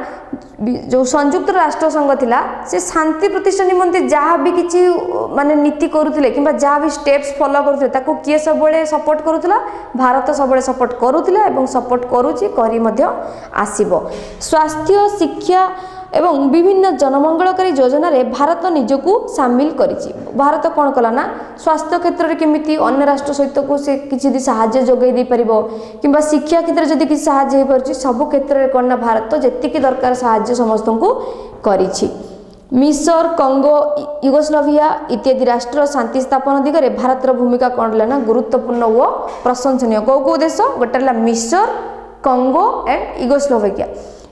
जो संयुक्त राष्ट्र संघ थिला से शांति प्रतिष्ठा निमंते जहाँ भी किछि माने नीति करुथिले किंबा जहाँ भी स्टेप्स फॉलो करुथिले ताको किए सबले सपोर्ट करुथिला भारत सबले सपोर्ट करुथिला एवं सपोर्ट करूछि करी मध्य आसीबो। स्वास्थ्य शिक्षा एवं विभिन्न जनमंगलकारी योजना रे भारत निजको सामिल करिछि। भारत कौन कला ना स्वास्थ्य क्षेत्र में केमिति अन्य राष्ट्र सहित को से किछि साहाय्य जोगाई दे परिबो किंबा शिक्षा क्षेत्र जदि किछि साहाय्य हो परछि सब क्षेत्र में कौन ना भारत जेतिकी दरकार साहाय्य समस्त को करिछि। मिसर कंगो युगोस्लाविया इत्यादि राष्ट्र शांति स्थापन दिगरे भारतर भूमिका कौन रहा ना गुरुत्वपूर्ण व प्रशंसनीय। कौ कौ देश गोटे रहा मिसर कंगो एंड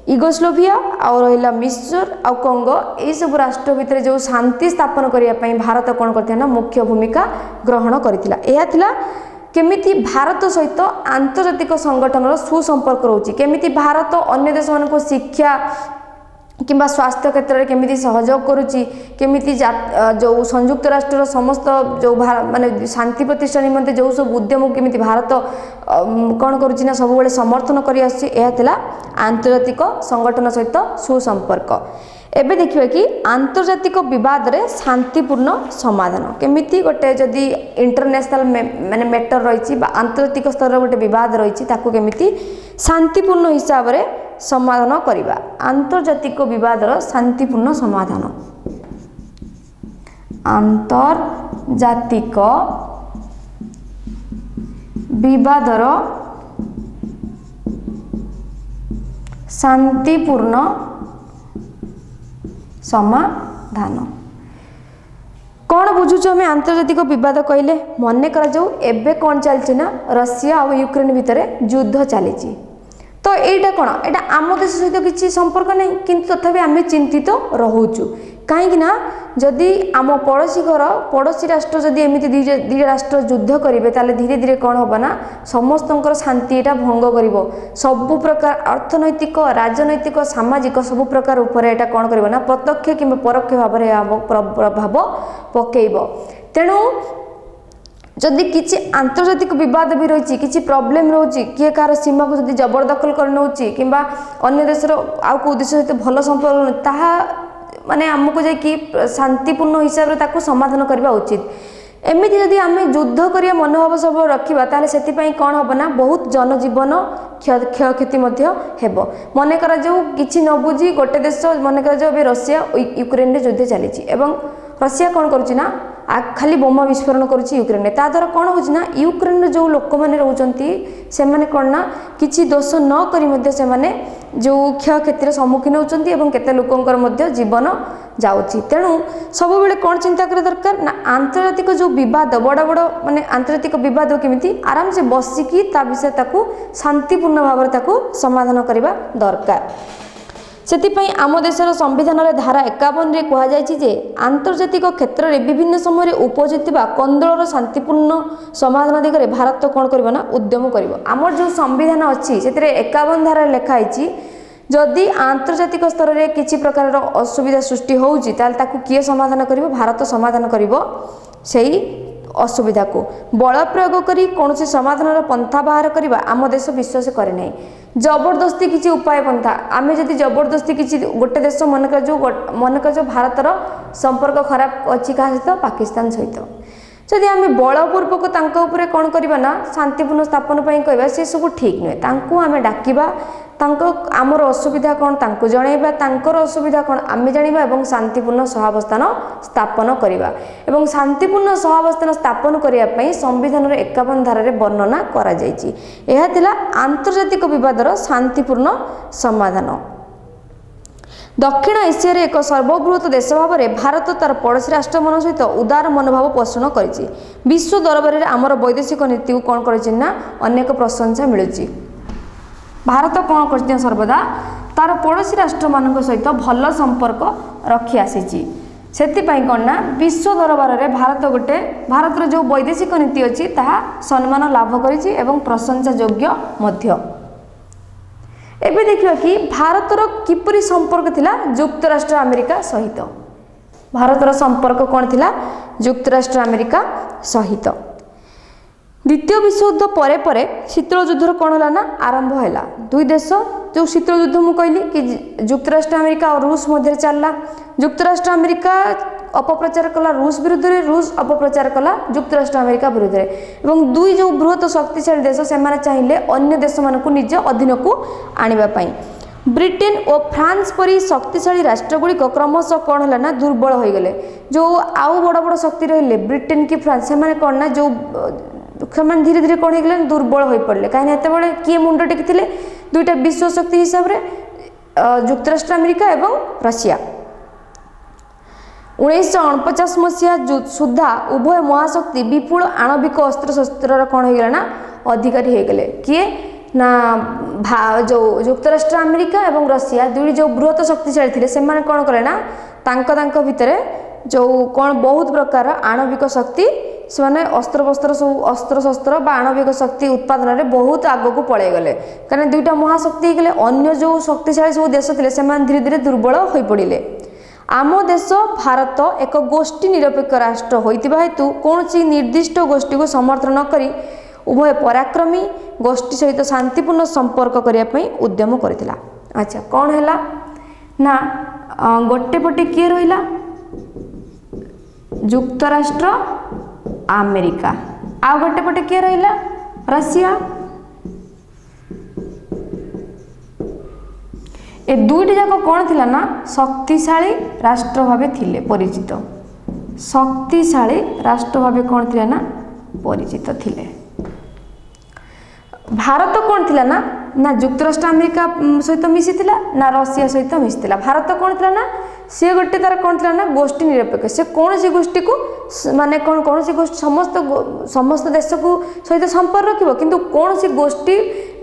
युगोस्लाविया आउ रहा मिसर आउ कंगो यही सब राष्ट्र भितर जो शांति स्थापन करने भारत कौन करता ना मुख्य भूमिका ग्रहण करथिला। एहा थिला केमिति भारत सहित आंतर्जातिक संगठन सुसंपर्क रोची, केमिति भारत अन्य देश मान शिक्षा किंबा स्वास्थ्य क्षेत्र में केमिति सहयोग करुच्ची, केमिति जो संयुक्त राष्ट्र समस्त जो माने शांति प्रतिष्ठा निमंते जो सब उद्यम केमिति भारत कौन करुच्ची ना सब समर्थन करि आछि। एहा थिला आंतर्जातिक संगठन सहित सुसंपर्क। एबे देखिबा कि आंतर्जातिक विवाद रे शांतिपूर्ण समाधान केमिति गोटे जदि इंटरनेशनल माने मैटर रही आंतर्जातिक स्तर गोटे विवाद रही ताकू केमिति शांतिपूर्ण हिसाब रे समाधान करिबा। आंतर्जातिक विवादर शांतिपूर्ण समाधान, आंतर्जातिक विवादर शांतिपूर्ण समाधान कौन बुझुछ हमें आंतर्जातिक विवाद कहले मन कर जाऊ एबे कौन चलछि ना रशिया और यूक्रेन भितर युद्ध चली तो এইটা कौन এটা आम देश सहित किसी संपर्क नहीं किंतु तथापि आम चिंतित रोचु कहीं जदि आम पड़ोशी घर पड़ोशी राष्ट्र जदि एमती दी राष्ट्र युद्ध करेंगे ताले धीरे धीरे कौन हम ना समस्त शांति एटा भंग कर सबु प्रकार अर्थनैतिक राजनैतिक सामाजिक सबु प्रकार उपर एटा कौन कर ना प्रत्यक्ष कि परोक्ष भाव में प्रभाव पकेब। तेणु जदि किसी आंतर्जातिक विवाद भी रही किसी प्रॉब्लम रोचे किए कार सीमा को जदि जबरदखल कर नौची किंबा अन्य देशर आउ को देश सहित भल संपर्क ताहा माने आमको जाकि शांतिपूर्ण हिसाब से ताकू समाधान करबा उचित। एमिति जदि आम युद्ध करिया मनोभाव सब रखिबा ताले सेति कौन हम ना बहुत जनजीवन क्षयक्षति हेब। मन कर जो किसी न बुझी गोटे देश मन कर जो रशिया यूक्रेन रे युद्ध चली एवं रशिया कौन करुच्ची ना खाली बोमा विस्फोरण करुच्ची यूक्रेन में ताद्वारा कौन होची ना यूक्रेन जो लोक मैंने रोचंती से माने कौन ना किसी दोष न करी मध्य से माने जो क्षयक्षतिर सम्मुखीन होचंती एवं केते लोकंकर मध्य जीवन जाउची। तेणु सब बेले कौन चिंता करे दरकार ना आंतर्जातिक जो विवाद बड़ बड़ माने आंतर्जातिक विवाद केमिति आराम से बसिकी ता विषय ताकू शांतिपूर्ण भाव में ताकू समाधान करबा दरकार। सेतिपई आम देशर संविधान धारा 51 रे कहा जायछि जे आंतर्जातिक क्षेत्र में विभिन्न समय उपजिता कंदलर शांतिपूर्ण समाधान दिगरे भारत कौन करबो ना उद्यम करबो। आमर जो संविधान अच्छी से 51 धारा लिखाई जदि आंतर्जातिक स्तर में किसी प्रकार असुविधा सृष्टि होउछि ताल ताकू किए समाधान करिवो भारत समाधान करिवो सेही असुविधा को बल प्रयोग करी कौन समाधान पंथा बाहर करवा आम देश विश्वास करे नहीं। जबरदस्ती किसी उपाय पंथा आम जदि जबरदस्ती किसी गोटे देश मनकर जो भारतर संपर्क खराब अच्छी क्या सहित पाकिस्तान सहित जदि आम बलपूर्वक कौन करवा ना शांतिपूर्ण स्थापन कहवा से सब ठीक नुहे तांको आम डाकिबा आमर असुविधा कौन तांको जणैबा तांकर असुविधा कौन आम जानिबा एवं शांतिपूर्ण सहावस्थान स्थापन करवा एवं शांतिपूर्ण सहावस्थान स्थापन करने पई संविधान 51 धारा रे वर्णना करा जायछि। एहा थिला आंतर्जातिक विवादर शांतिपूर्ण समाधान। दक्षिण एशिया रे एक सर्वबृहत देश भाव में भारत तार पड़ोशी राष्ट्र मन सहित उदार मनोभाव पोषण करिछि। विश्व दरबार में आमर वैदेशिक नीति को कौन करिछि ना अनेक प्रशंसा मिलुछि। भारत कौन कर सर्वदा तार पड़ोशी राष्ट्र मान सहित भल संपर्क रखी आसी से कौन ना विश्व दरबार में भारतर जो वैदेशिक नीति अच्छी ताहा सम्मान लाभ करिछि एवं प्रशंसा योग्य मध्य। एबे देखिबा कि भारतर किपरि संपर्क थिला युक्तराष्ट्र अमेरिका सहित। भारतर संपर्क कौन थिला युक्तराष्ट्र अमेरिका सहित। द्वितीय विश्वयुद्ध परे परे शीतल युद्धर कौन है ना आरंभ है। दुई देश जो शीतल युद्ध मु कहली कि युक्तराष्ट्र अमेरिका और रूस मध्य चलला। युक्तराष्ट्र अमेरिका अपप्रचार कला रूस विरुद्ध रे रूस अपप्रचार कला युक्तराष्ट्र अमेरिका विरुद्ध रे एवं दुई जो बृहत शक्तिशाली देश से चाहिए अन्य देश मानक निज अधीन को आनिबा पई। ब्रिटेन और फ्रांस परी शक्तिशाली राष्ट्रगुड़िक क्रमशः कौन है ना दुर्बल हो गले। जो आउ बड़ बड़ शक्ति रहिले ब्रिटेन कि फ्रांस से कौन ना जो धीरे धीरे कौन हो गले दुर्बल हो पड़े कहीं एत किए मुंड टेकी दुईटा विश्व शक्ति हिसाब से युक्तराष्ट्र अमेरिका एवं रशिया। 1949 मसीहा सुधा उभय महाशक्ति विपुल आणविक अस्त्र शस्त्र कौन हो गला ना अधिकारी हो गले किए ना जो युक्तराष्ट्र अमेरिका एवं रशिया दुई जो बृहत शक्तिशाली थे से कौन कले ना तांक भितर जो कौन बहुत प्रकार आणविक शक्ति से अस्त्र शस्त्र बा आणविक शक्ति उत्पादन में बहुत आग को पलि गले कहीं दुईटा महाशक्ति गले अन्य जो शक्तिशाली सब देश थे से धीरे धीरे दुर्बल हो पड़े। आम देश भारत एक गोष्ठी निरपेक्ष राष्ट्र होइतिबा हेतु कौन निर्दिष्ट गोष्ठी को समर्थन न करी उभय पराक्रमी गोष्ठी सहित शांतिपूर्ण संपर्क करने उद्यम करथिला। अच्छा कौन है ना गोटे पटे किए रहिला युक्तराष्ट्र अमेरिका आ गोटे पटे किए रहिला रशिया। ए दुईटी जाक कौन थिला ना शक्तिशाली राष्ट्र भावे थिले परिचित शक्तिशाली राष्ट्र भावे कौन थिला ना परिचित थिले। भारत कौन थिला ना युक्तराष्ट्र अमेरिका सहित मिसिथिला ना रशिया सहित मिसिथिला। भारत कौन थिला ना सी गोटे तार कौन थिला ना गोष्ठी निरपेक्ष से कौन सी गोष्ठी को माने कौन सी गोष्ठी समस्त देश को सहित संपर्क रखिबो किंतु कौन सी गोष्ठी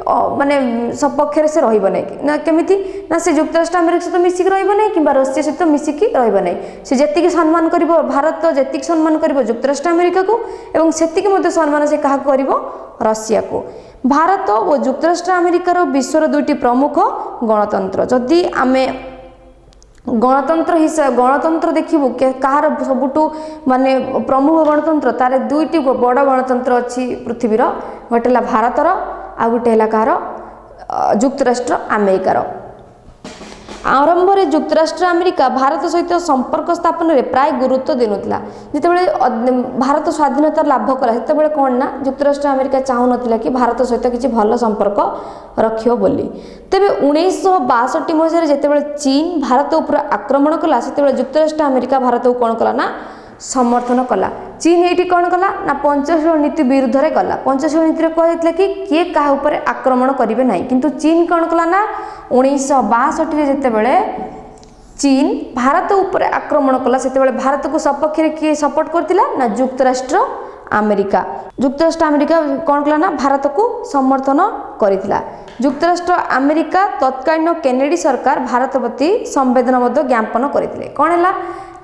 माने सपक्ष से रहिबो नै ना केमिति ना से युक्तराष्ट्र अमेरिका सहित मिसिक रहिबो नै किंबा रशिया सहित मिसिक रहिबो नै से जेतिक सम्मान करिवो भारत जेतिक सम्मान करिवो युक्तराष्ट्र अमेरिका को एवं सेतिक मध्ये सम्मान से काहा करिवो रशिया को। भारत और युक्तराष्ट्र अमेरिकार विश्वर दुईटी प्रमुख गणतंत्र जदि आमे गणतंत्र हिसाब गणतंत्र देखिबू कहार सबुठू माने प्रमुख गणतंत्र तारे दुईटी बड़ गणतंत्र अच्छी पृथ्वीर गोटे भारतर आ गोटे कहार युक्तराष्ट्र अमेरिकार। आरंभ में युक्तराष्ट्र अमेरिका भारत सहित संपर्क स्थापन में प्राय गुरुत्व देनुला जितेबाला भारत स्वाधीनता लाभ कला से कौन ना युक्तराष्ट्र अमेरिका चाहू ना कि भारत सहित किसी भल संपर्क रखियो बोली। तेबे 1962 मसीह जितेबाला चीन भारत उपर आक्रमण कला से युक्तराष्ट्र अमेरिका भारत को कौन कला ना समर्थन कला। चीन ये कौन कला ना पंचशील नीति विरुद्ध में गला। पंचशील नीति कहला कि किए क्या ऊपर आक्रमण करेंगे ना किंतु चीन कौन कला ना 1962 जितेबाला चीन भारत उपर आक्रमण कला से भारत को सपक्ष किए सपोर्ट करथिला ना युक्तराष्ट्र अमेरिका। युक्तराष्ट्र अमेरिका कौन कला ना भारत को समर्थन करिथिला। युक्तराष्ट्र अमेरिका तत्कालीन केनेडी सरकार भारत प्रति संवेदना ज्ञापन करथिले। कौन है ना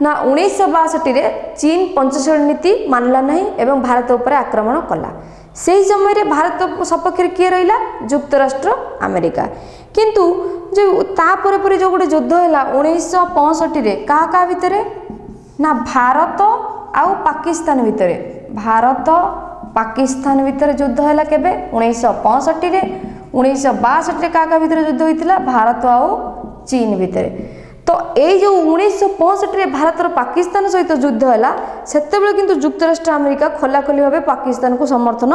1962 चीन पंचशील नीति मानला नहीं एवं भारत उपर आक्रमण कला। से समय भारत सपक्ष किए रहिला युक्तराष्ट्र अमेरिका किंतु जो तापर पर जो गोटे युद्ध है 1965 क्या भितर ना भारत आउ पाकिस्तान भितर भारत पाकिस्तान भितर युद्ध है केबे 1965 1962 क्या भितर युद्ध होता भारत आउ चीन भितर। तो ये जो 1965 भारत और पाकिस्तान सहित युद्ध है से किंतु युक्तराष्ट्र अमेरिका खोलाखोली भाव पाकिस्तान को समर्थन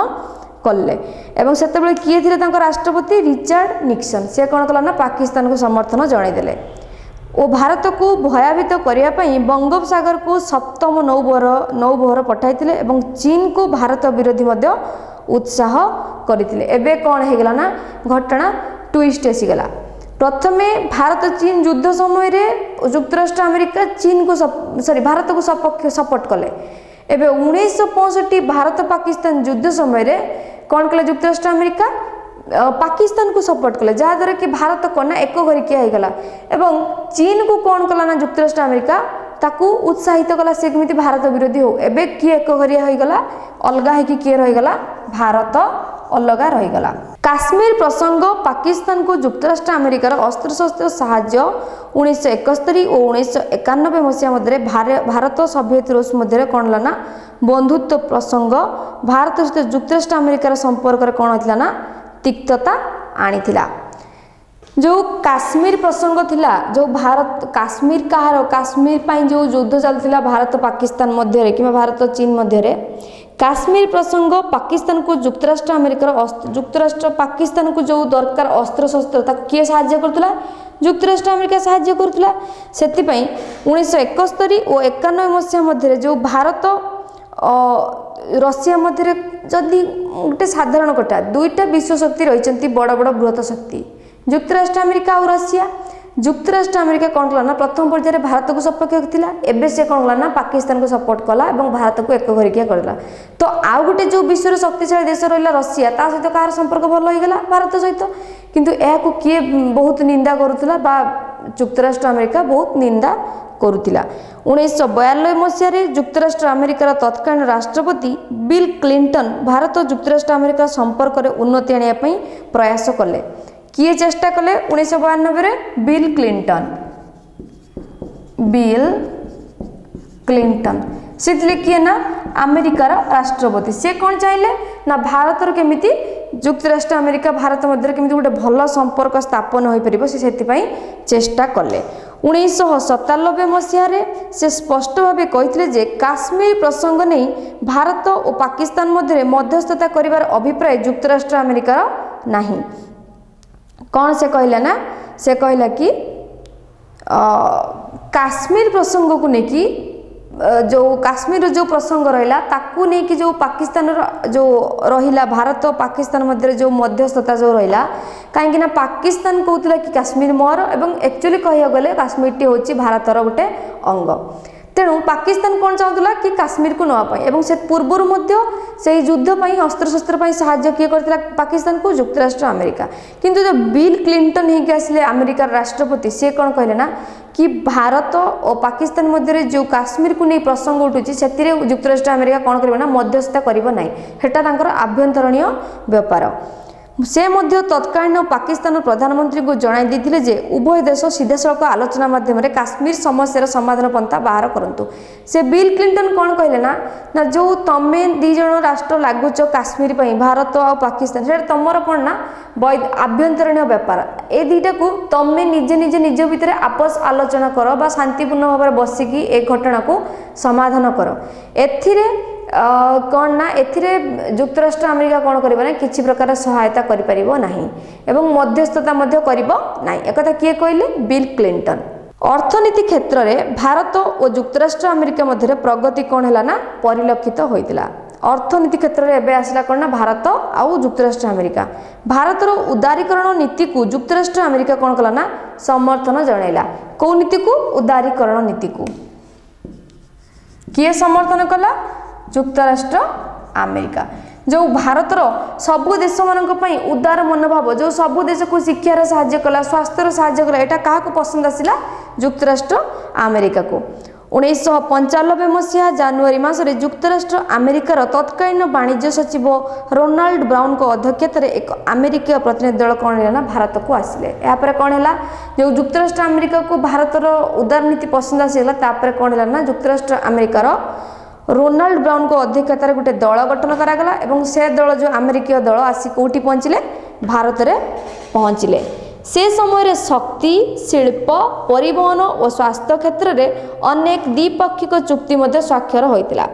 कले एवं से किए थे राष्ट्रपति रिचार्ड निक्सन से कौन कला ना पाकिस्तान को समर्थन जनईदे और भारत को भयभीत करने बंगोपसागर को सप्तम नौबहर पठाई चीन को भारत विरोधी उत्साह करते। एवं कौन होगा ना घटना ट्विस्ट आसीगला। प्रथमे भारत चीन युद्ध समय युक्तराष्ट्र अमेरिका चीन को भारत को सपोर्ट कले। एबे 1965 भारत पाकिस्तान युद्ध समय कौन कले युक्तराष्ट्र अमेरिका पाकिस्तान को सपोर्ट कले जहाद्वारा कि भारत कना एक घरिकिया होगला एवं चीन को कौन कला ना युक्तराष्ट्र अमेरिका ताकू उत्साहित कला से केमिति भारत विरोधी हो। एबे किए एक घरिया होगला अलगा है कि किए रहीगला भारत अलगा रहीगला। काश्मीर प्रसंग पाकिस्तान को युक्तराष्ट्र अमेरिकार अस्त्र शस्त्र साहाय्य 1971 और 1991 मसीहा मध्य भारत सोवियत रूस मध्य कौन ना बंधुत्व प्रसंग भारत सहित युक्तराष्ट्र अमेरिकार संपर्क कौन होता ना तिक्तता आनी जो काश्मीर प्रसंग थिला जो भारत काश्मीर कहार काश्मीर पाई जो युद्ध चलता भारत पाकिस्तान मध्य कि भारत चीन मध्य काश्मीर प्रसंग पाकिस्तान को युक्तराष्ट्र अमेरिकार युक्तराष्ट्र पाकिस्तान को जो दरकार अस्त्र शस्त्र किए साहाय्य करथुला युक्तराष्ट्र अमेरिका साहाय्य करथुला। सेतिपई 1971 और 91 मसीहा मध्य जो भारत रशिया मध्य जदि गोटे साधारण कथा दुईटा विश्व शक्ति रही बड़ बड़ बृहत शक्ति युक्तराष्ट्र अमेरिका और रशिया ଯୁକ୍ତରାଷ୍ଟ୍ର ଆମେରିକା କ'ଣ କଲା ନା ପ୍ରଥମ ପର୍ଯ୍ୟାୟରେ ଭାରତକୁ ସପକ୍ଷ ଥିଲା, ଏବେ ସେ କ'ଣ କଲା ନା ପାକିସ୍ତାନକୁ ସପୋର୍ଟ କଲା ଏବଂ ଭାରତକୁ ଏକ ଘରିକିଆ କରିଦେଲା। ତ ଆଉ ଗୋଟେ ଯେଉଁ ବିଶ୍ୱର ଶକ୍ତିଶାଳୀ ଦେଶ ରହିଲା ଋଷିଆ, ତା ସହିତ କାହାର ସମ୍ପର୍କ ଭଲ ହୋଇଗଲା? ଭାରତ ସହିତ। କିନ୍ତୁ ଏହାକୁ କିଏ ବହୁତ ନିନ୍ଦା କରୁଥିଲା ବା ଯୁକ୍ତରାଷ୍ଟ୍ର ଆମେରିକା ବହୁତ ନିନ୍ଦା କରୁଥିଲା। 1992 ମସିହାରେ ଯୁକ୍ତରାଷ୍ଟ୍ର ଆମେରିକାର ତତ୍କାଳୀନ ରାଷ୍ଟ୍ରପତି ବିଲ୍ କ୍ଲିଣ୍ଟନ ଭାରତ ଓ ଯୁକ୍ତରାଷ୍ଟ୍ର ଆମେରିକା ସମ୍ପର୍କରେ ଉନ୍ନତି ଆଣିବା ପାଇଁ ପ୍ରୟାସ କଲେ। କିଏ ଚେଷ୍ଟା କଲେ 1992ରେ? Bill Clinton. ବିଲ୍ କ୍ଲିଣ୍ଟନ ସେ ଥିଲେ କିଏ ନା ଆମେରିକାର ରାଷ୍ଟ୍ରପତି। ସେ କ'ଣ ଚାହିଁଲେ ନା ଭାରତର କେମିତି ଯୁକ୍ତରାଷ୍ଟ୍ର ଆମେରିକା ଭାରତ ମଧ୍ୟରେ କେମିତି ଗୋଟେ ଭଲ ସମ୍ପର୍କ ସ୍ଥାପନ ହୋଇପାରିବ, ସେ ସେଥିପାଇଁ ଚେଷ୍ଟା କଲେ। 1997 ମସିହାରେ ସେ ସ୍ପଷ୍ଟ ଭାବେ କହିଥିଲେ ଯେ କାଶ୍ମୀର ପ୍ରସଙ୍ଗ ନେଇ ଭାରତ ଓ ପାକିସ୍ତାନ ମଧ୍ୟରେ ମଧ୍ୟସ୍ଥତା କରିବାର ଅଭିପ୍ରାୟ ଯୁକ୍ତରାଷ୍ଟ୍ର ଆମେରିକାର ନାହିଁ। କ'ଣ ସେ କହିଲା ନା ସେ କହିଲା କି କାଶ୍ମୀର ପ୍ରସଙ୍ଗକୁ ନେଇକି ଯେଉଁ କାଶ୍ମୀରର ଯେଉଁ ପ୍ରସଙ୍ଗ ରହିଲା ତାକୁ ନେଇକି ଯେଉଁ ପାକିସ୍ତାନର ଯେଉଁ ରହିଲା ଭାରତ ଓ ପାକିସ୍ତାନ ମଧ୍ୟରେ ଯେଉଁ ମଧ୍ୟସ୍ଥତା ଯେଉଁ ରହିଲା, କାହିଁକି ନା ପାକିସ୍ତାନ କହୁଥିଲା କି କାଶ୍ମୀର ମୋର ଏବଂ ଆକ୍ଚୁଆଲି କହିବାକୁ ଗଲେ କାଶ୍ମୀରଟି ହେଉଛି ଭାରତର ଗୋଟେ ଅଙ୍ଗ। ତେଣୁ ପାକିସ୍ତାନ କ'ଣ ଚାହୁଁଥିଲା କି କାଶ୍ମୀରକୁ ନେବା ପାଇଁ ଏବଂ ସେ ପୂର୍ବରୁ ମଧ୍ୟ ସେହି ଯୁଦ୍ଧ ପାଇଁ ଅସ୍ତ୍ରଶସ୍ତ୍ର ପାଇଁ ସାହାଯ୍ୟ କିଏ କରିଥିଲା ପାକିସ୍ତାନକୁ? ଯୁକ୍ତରାଷ୍ଟ୍ର ଆମେରିକା। କିନ୍ତୁ ଯେଉଁ ବିଲ୍ କ୍ଲିଣ୍ଟନ ହେଇକି ଆସିଲେ ଆମେରିକାର ରାଷ୍ଟ୍ରପତି, ସେ କ'ଣ କହିଲେ ନା कि भारत और पाकिस्तान मध्य जो काश्मीर को नहीं प्रसंग उठुची से युक्तराष्ट्र अमेरिका कौन कर मध्यस्थता करना हेटा आभ्यंतरणीय व्यापार। से मध्य तत्कालीन पाकिस्तान प्रधानमंत्री को जणाई देथिले जे उभय देश सीधासलख आलोचना माध्यम काश्मीर समस्यार समाधान पंथा बाहर करंतु। से बिल क्लिंटन कौन कहले ना जो तमे दी जण राष्ट्र लागुच काश्मीर पई भारत और पाकिस्तान से तुमर कौन ना आभ्यंतरणीय व्यापार ए दुईटा को तमे निजे निजे निज भितर आपस आलोचना कर बा शांतिपूर्ण भाव में बसिकी ए घटना को समाधान कर। एथिरे कौन ना एथिरे युक्तराष्ट्र अमेरिका कौन करिबो ना किछि प्रकार सहायता करि परिबो नाही एवं मध्यस्थता मध्य करिबो नाही। एक कथा किए कहले बिल क्लिंटन। अर्थनीति क्षेत्र में भारत और युक्तराष्ट्र अमेरिका मध्य प्रगति कौन है ना परिलक्षित होइतिला। अर्थनीति क्षेत्र में एबे आसला कौन ना भारत आउ युक्तराष्ट्र अमेरिका। भारतर उदारीकरण नीति को युक्तराष्ट्र अमेरिका कौन कला ना समर्थन जणाइला। कौ नीति को? उदारीकरण नीति को किए समर्थन कला? युक्तराष्ट्र अमेरिका। जो भारतर सबु देश मानक पई उदार मनोभाव जो सबु देश को शिक्षार साहाय्य कला स्वास्थ्यर साहाय्य कला एटा काहा को पसंद आसिला? युक्तराष्ट्र अमेरिका को। 1995 मसीहा जनवरी मासरे युक्तराष्ट्र अमेरिकार तत्कालीन वाणिज्य सचिव रोनाल्ड ब्राउन को अध्यक्षतार एक अमेरिकीय प्रतिनिधि दल कौन है ना भारत को आसिले। यापर कौन है जो युक्तराष्ट्र अमेरिका को भारतर उदार नीति पसंद आसीगला तापर कौन है ना युक्तराष्ट्र अमेरिकार रोनाल्ड ब्राउन को अध्यक्षतार गोटे दल गठन करागला एवं से दल जो अमेरिकीय दल आसी कोठी पहुँचले भारत में पहुँचले। से समय शक्ति शिल्प परिवहन और स्वास्थ्य क्षेत्र में अनेक द्विपक्षिक चुक्ति स्वाक्षर होता।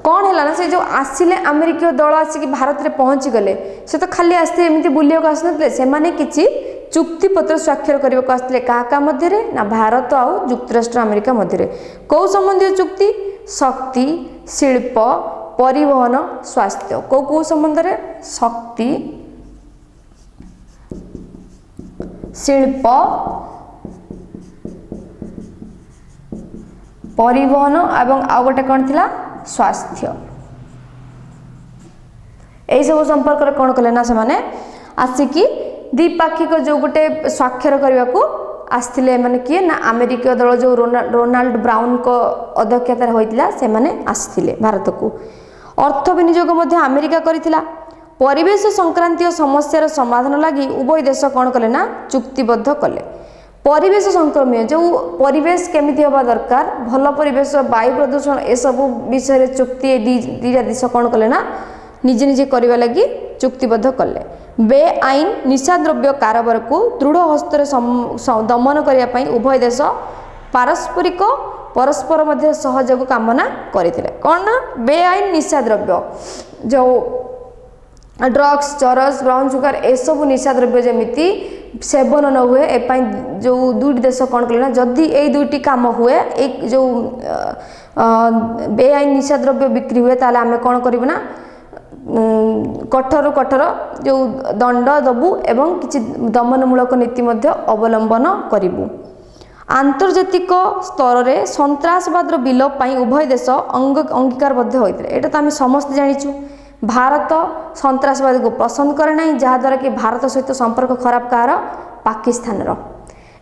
कौन है ना से जो आसिले अमेरिकीय दल आसिक भारत में पहुँची गले से तो खाली आसते एमती बुलिया को आसनते से किसी चुक्ति पत्र स्वाक्षर करने को आसते क्या मध्य ना भारत आउ युक्तराष्ट्र अमेरिका मध्य कौ संबंधी चुक्ति? शक्ति शिल्प परिवहन स्वास्थ्य कौ कौ संबंध रे? शक्ति शिल्प परिवहन एवं आउ गोटे कौन थिला? स्वास्थ्य। यही सब संपर्क कौन कले ना से आसिकी द्विपाक्षिक जो गोटे स्वाक्षर करने को आसथिले माने किए ना अमेरिकीय दल जो रोनाल्ड ब्राउन को अध्यक्षतार होइतिला से माने आसथिले भारत को। अर्थ विनियोग मध्य अमेरिका करिथिला। परिवेश संक्रांतीय समस्यार समाधान लगी उभय देश कौन कले ना चुक्तिबद्ध कले। परिवेश संक्रमण जो परिवेश केमिति हवा दरकार भल परिवेश वायु प्रदूषण ए सब विषय चुक्ति दीटा देश कौन कले ना निजे निजे करने लगी चुक्तिबद्ध कले। बेआईन निशाद्रव्य कारोबार को दृढ़ हस्तर दमन करने उभय देश पारस्परिक परस्पर मध्य सहयोग कामना करते। कौन ना बेआईन निशाद्रव्य जो ड्रग्स चरस ब्राउन सुगर ए सब निशाद्रव्य जमीती सेवन न हुए एपाई जो दुईटी देश कौन कले ना जदि ए दुईटी काम हुए एक जो बेआईन निशाद्रव्य बिक्री हुए ताले आमे कौन करिबो ना कठोर कठोर जो दंड दबु एवं किछि दमनमूलक नीति मध्य अवलंबन करिबु। आंतर्जातिक स्तर में सन्त्रासवाद विलोप पाई उभय देश अंगीकारबद्ध होते। एटा तो आम समस्त जानिछु भारत सन्त्रासवाद को पसंद करे ना, जहाद्वारा कि भारत सहित संपर्क खराब कहार पाकिस्तान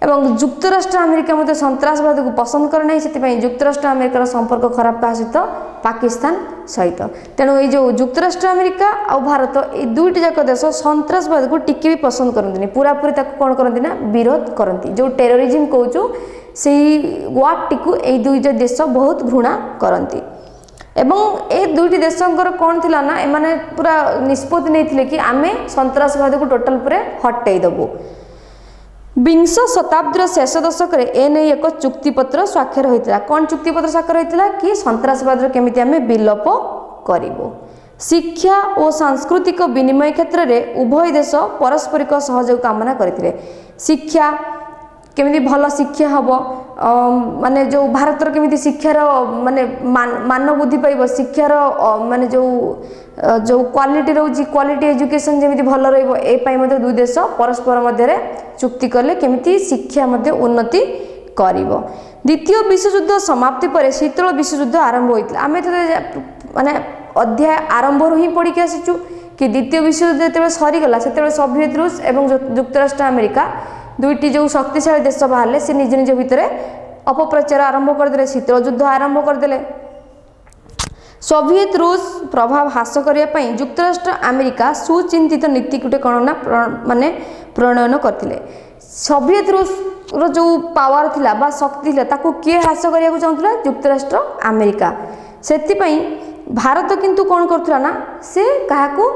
एवं जुक्तराष्ट्र अमेरिका मध्य सन्त्रासवाद को पसंद करे ना, से जुक्तराष्ट्र अमेरिकार संपर्क खराब क्या सहित पाकिस्तान सहित। तेणु ये जो जुक्तराष्ट्र अमेरिका और भारत ये दुईट जाक देश सन्त्रासवाद को टिके भी पसंद करते पूरा पूरी कौन करती ना विरोध करती। जो टेररिज्म कहूँ से वार्ड को ये दुईट देश बहुत घृणा करती। एवं ए दुईटी देशंकर कौन थिला ना एमाने पूरा निष्पत्ति नहीं कि आमे सन्त्रासवाद को टोटाल पूरे हटई देबू। विंश शताब्दीर शेष दशक एने एक चुक्तिपत्र स्वाक्षर होता। कौन चुक्तिपत्र स्वाक्षर होता कि सन्त्रासवाद केमिति आमे विलोप करिबो। शिक्षा और सांस्कृतिक विनिमय क्षेत्र में उभय देश पारस्परिक सहयोग कामना करथिले। शिक्षा केमिति भल शिक्षा हम माने जो भारतर केमिति शिक्षार माने मान बुद्धि पाइब, शिक्षार माने जो जो क्वालिटी रोची क्वालिटी एजुकेशन जेमिति भल रहिबो ए पाई मध्ये दुई देश परस्पर मध्य चुक्ति कले केमिति शिक्षा मध्ये उन्नति करिबो। द्वितीय विश्वयुद्ध समाप्ति पर शीतल विश्वयुद्ध आरंभ होइतला। आमे तो माने अध्याय आरंभ रु ही पढ़ी के आसीचु कि द्वितीय विश्वयुद्ध जेतेबे सरी गला सेतेबे सोवियत रूस एवं जुक्तराष्ट्र अमेरिका दुईटी जो शक्तिशाली देश बाहर से निज निज भितर अपप्रचार आरंभ करदे, शीतल युद्ध आरंभ करदे। सोवियत रूस प्रभाव ह्रास करने जुक्तराष्ट्र अमेरिका सुचिंतित नीति गोटे कौन ना माने प्रणयन करते। सोवियत रूस रो जो पावर थिला बा शक्ति थिला ताकू किए ह्रास करने को चाहूला जुक्तराष्ट्र अमेरिका। सेतिपई भारत किंतु कौन करथुला ना से काहाकू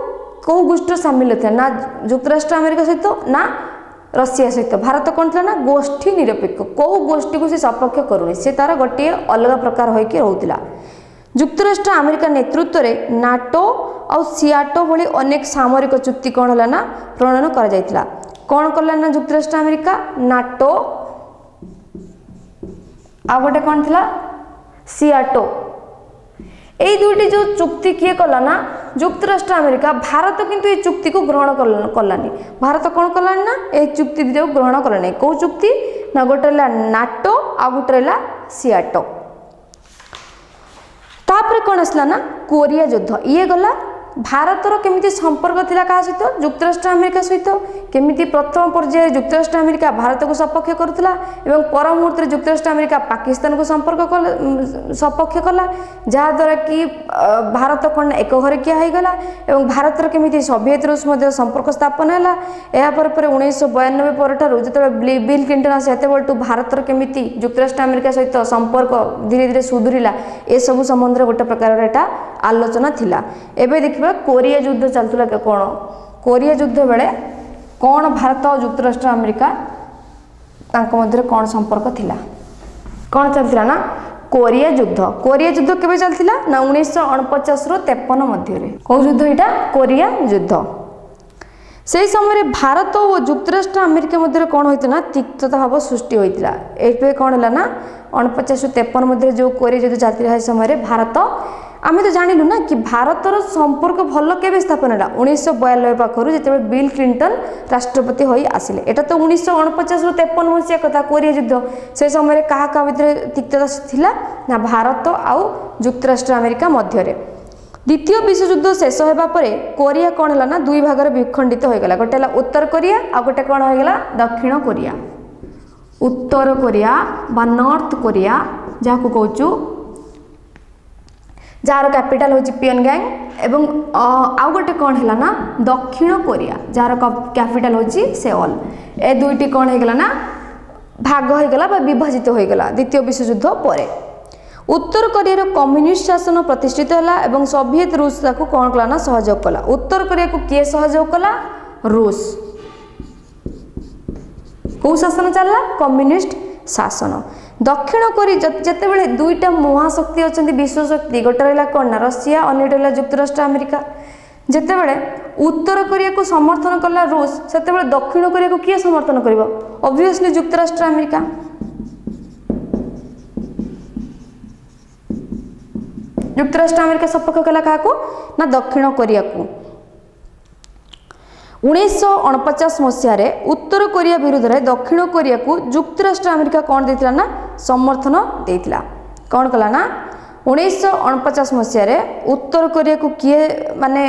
को गोष्ठी सामिल होता ना जुक्तराष्ट्र अमेरिका सहित ना रशिया सहित। भारत कौन था ना गोष्ठी निरपेक्ष, कौ गोष्ठी को से सपक्ष करूनी, से तार गोटे अलग प्रकार होइके रहउतिला। जुक्तराष्ट्र अमेरिका नेतृत्व में नाटो और सियाटो भली अनेक सामरिक चुक्ति कौन है ना प्रणयन करा जायतिला। कौन कला ना जुक्तराष्ट्र अमेरिका नाटो आ गोटे कौन थिला सियाटो। यही दुईटी जो चुक्ति किए कला ना जुक्तराष्ट्र अमेरिका। भारत किंतु ये चुक्ति को ग्रहण कलानी। भारत कौन कलानी ना ये चुक्ति जो ग्रहण कलानी। कौ चुक्ति ना गोटे नाटो आ गोटे सियाटो। तापर कौन आसला ना कोरिया युद्ध। ये गला भारतर केमिति संपर्क थिला का सहित जुक्तराष्ट्र अमेरिका सहित केमिति प्रथम पर्याय जुक्तराष्ट्र अमेरिका भारत को सपक्ष करुला एवं पर मुहूर्त जुक्तराष्ट्र अमेरिका पाकिस्तान को सपक्ष कला जहाद्वारा कि भारत कौन एक घर किया हो गला एवं भारतर केमिति सोवियत रूस मध्य संपर्क स्थापन है। या पर 1992 पर जो बिल क्लिंटन आसे सेतेबेलटू भारतर केमिति जुक्तराष्ट्र अमेरिका सहित संपर्क धीरे धीरे सुधुरिला ए सब संबंध गोटे प्रकार एटा आलोचना थिला। एबे देखिबा कोरिया युद्ध चलतुला कौन कोरिया युद्ध बेले कौन भारत और जुक्तराष्ट्र अमेरिका तांको मध्य कौन संपर्क थिला कौन चलतिला ना कोरिया युद्ध। कोरिया युद्ध केबे चलतिला ना 1949 रु 53 मध्य कौ युद्ध एटा कोरिया युद्ध। से समय भारत और जुक्तराष्ट्र अमेरिका मध्य कौन होता ना तिक्तता भाव सृष्टि होता। ये कौन है ना 49 रु 53 मध्य जो कोरिया युद्ध चलता समय भारत आम तो जानलु ना कि भारतर संपर्क भल के स्थापन है 1992 पाखर जो बिल क्लिंटन राष्ट्रपति हो आसिले। एटा तो 1949 रु 53 मसीहा कथा कोरिया युद्ध। से समय क्या भितर तिक्तता थिला ना भारत आउ जुक्तराष्ट्र अमेरिका मध्य। द्वितीय विश्वयुद्ध शेष होगा पर कोरिया कौन है ना दुई भाग विखंडित होगला। गोटे उत्तर कोरिया आ गोटे कौन होगला दक्षिण कोरिया। उत्तर कोरिया बा नॉर्थ कोरिया जहाँ कहूँ जार कैपिटल हूँ पियोंगयांग एवं आउ गोटे कौन है ना दक्षिण कोरिया जार कैपिटल हूँ सेओल। ए दुईटी कौन होगला ना भाग होगला बा विभाजित होगला द्वितीय विश्वयुद्ध पर। उत्तर कोरिया कम्युनिस्ट शासन प्रतिष्ठित है एवं सोवियत रूस को कौन कला ना सहयोग कला। उत्तर कोरिया को किए सहयोग कला रूस। कौ शासन चलला कम्युनिस्ट शासन। दक्षिण कोरिया जितेबाला दुईटा महाशक्ति अच्छा विश्वशक्ति गोटे रहा कौन ना रशिया अन्य रहा जुक्तराष्ट्र अमेरिका। जितेबाला उत्तर कोरिया को समर्थन कला रूस से दक्षिण कोरिया को किए समर्थन कर ऑब्वियसली जुक्तराष्ट्र अमेरिका। ଯୁକ୍ତରାଷ୍ଟ୍ର ଆମେରିକା ସପକ୍ଷ କଲା କାହାକୁ ନା ଦକ୍ଷିଣ କୋରିଆକୁ। 1949 ମସିହାରେ ଉତ୍ତର କୋରିଆ ବିରୁଦ୍ଧରେ ଦକ୍ଷିଣ କୋରିଆକୁ ଯୁକ୍ତରାଷ୍ଟ୍ର ଆମେରିକା କ'ଣ ଦେଇଥିଲା ନା ସମର୍ଥନ ଦେଇଥିଲା। କ'ଣ କଲା ନା 1949 ମସିହାରେ ଉତ୍ତର କୋରିଆକୁ କିଏ ମାନେ